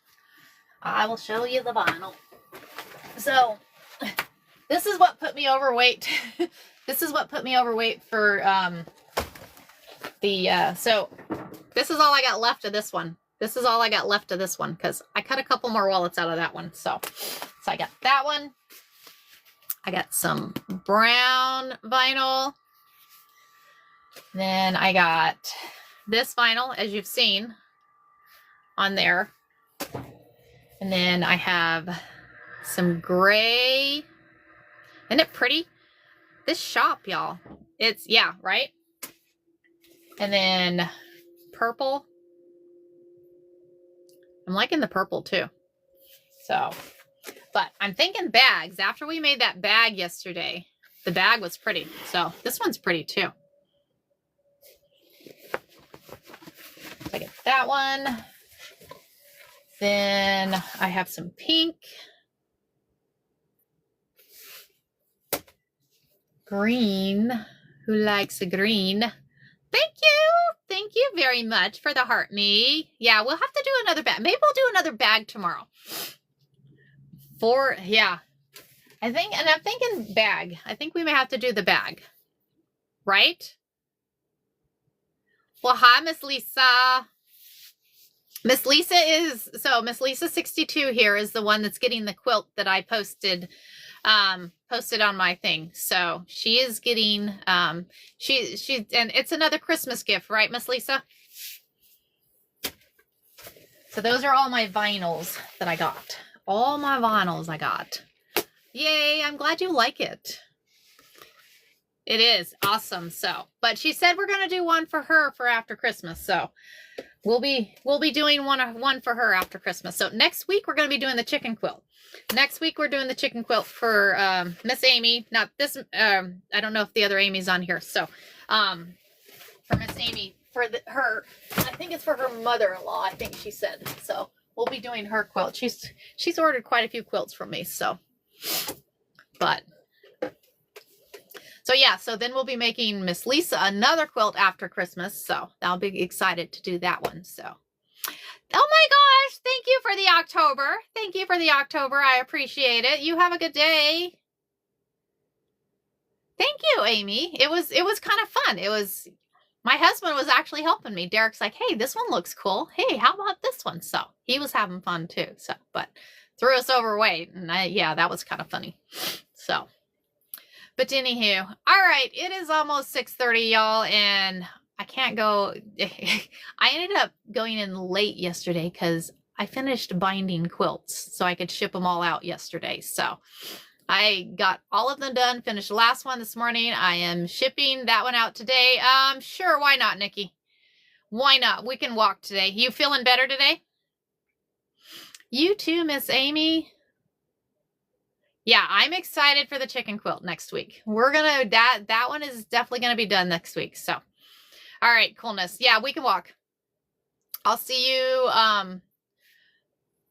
A: I will show you the vinyl. So, this is what put me overweight. This is what put me overweight for so this is all I got left of this one. This is all I got left of this one because I cut a couple more wallets out of that one. So I got that one. I got some brown vinyl. Then I got this vinyl, as you've seen on there. And then I have some gray. Isn't it pretty? This shop, y'all. It's, yeah, right? And then purple. I'm liking the purple too. So, but I'm thinking bags. After we made that bag yesterday, the bag was pretty. So this one's pretty too. I get that one. Then I have some pink. Green. Who likes a green? Thank you. Thank you very much for the heart me. Yeah, we'll have to do another bag. Maybe we'll do another bag tomorrow. Yeah. I'm thinking bag. I think we may have to do the bag. Right? Well, hi, Miss Lisa. Miss Lisa 62 here is the one that's getting the quilt that I posted on my thing. So she is getting, and it's another Christmas gift, right, Miss Lisa? So those are all my vinyls that I got. All my vinyls I got. Yay, I'm glad you like it. It is awesome. So, but she said we're going to do one for her for after Christmas. So we'll be doing one for her after Christmas. So next week we're going to be doing the chicken quilt. Next week we're doing the chicken quilt for Miss Amy. Not this. I don't know if the other Amy's on here. So for Miss Amy, for her, I think it's for her mother-in-law. I think she said. So we'll be doing her quilt. She's ordered quite a few quilts from me. So, but. So yeah, so then we'll be making Miss Lisa another quilt after Christmas. So I'll be excited to do that one. So, oh my gosh, thank you for the October. Thank you for the October. I appreciate it. You have a good day. Thank you, Amy. It was kind of fun. My husband was actually helping me. Derek's like, hey, this one looks cool. Hey, how about this one? So he was having fun too. So, but threw us overweight. And yeah, that was kind of funny. So. But anywho, all right, it is almost 6:30, y'all, and I can't go. I ended up going in late yesterday because I finished binding quilts so I could ship them all out yesterday. So I got all of them done, finished the last one this morning. I am shipping that one out today. Sure, why not, Nikki? Why not? We can walk today. You feeling better today? You too, Miss Amy. Yeah, I'm excited for the chicken quilt next week. We're gonna, that one is definitely gonna be done next week. So, all right, coolness. Yeah, we can walk. I'll see you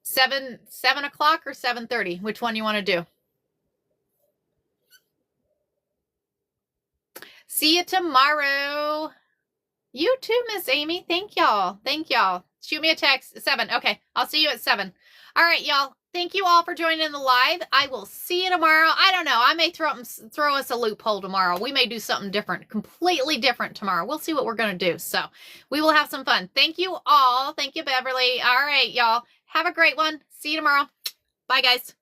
A: 7 o'clock or 7:30. Which one you want to do? See you tomorrow. You too, Miss Amy. Thank y'all. Thank y'all. Shoot me a text. 7. Okay, I'll see you at 7. All right, y'all. Thank you all for joining the live. I will see you tomorrow. I don't know. I may throw us a loophole tomorrow. We may do something different, completely different tomorrow. We'll see what we're going to do. So we will have some fun. Thank you all. Thank you, Beverly. All right, y'all. Have a great one. See you tomorrow. Bye, guys.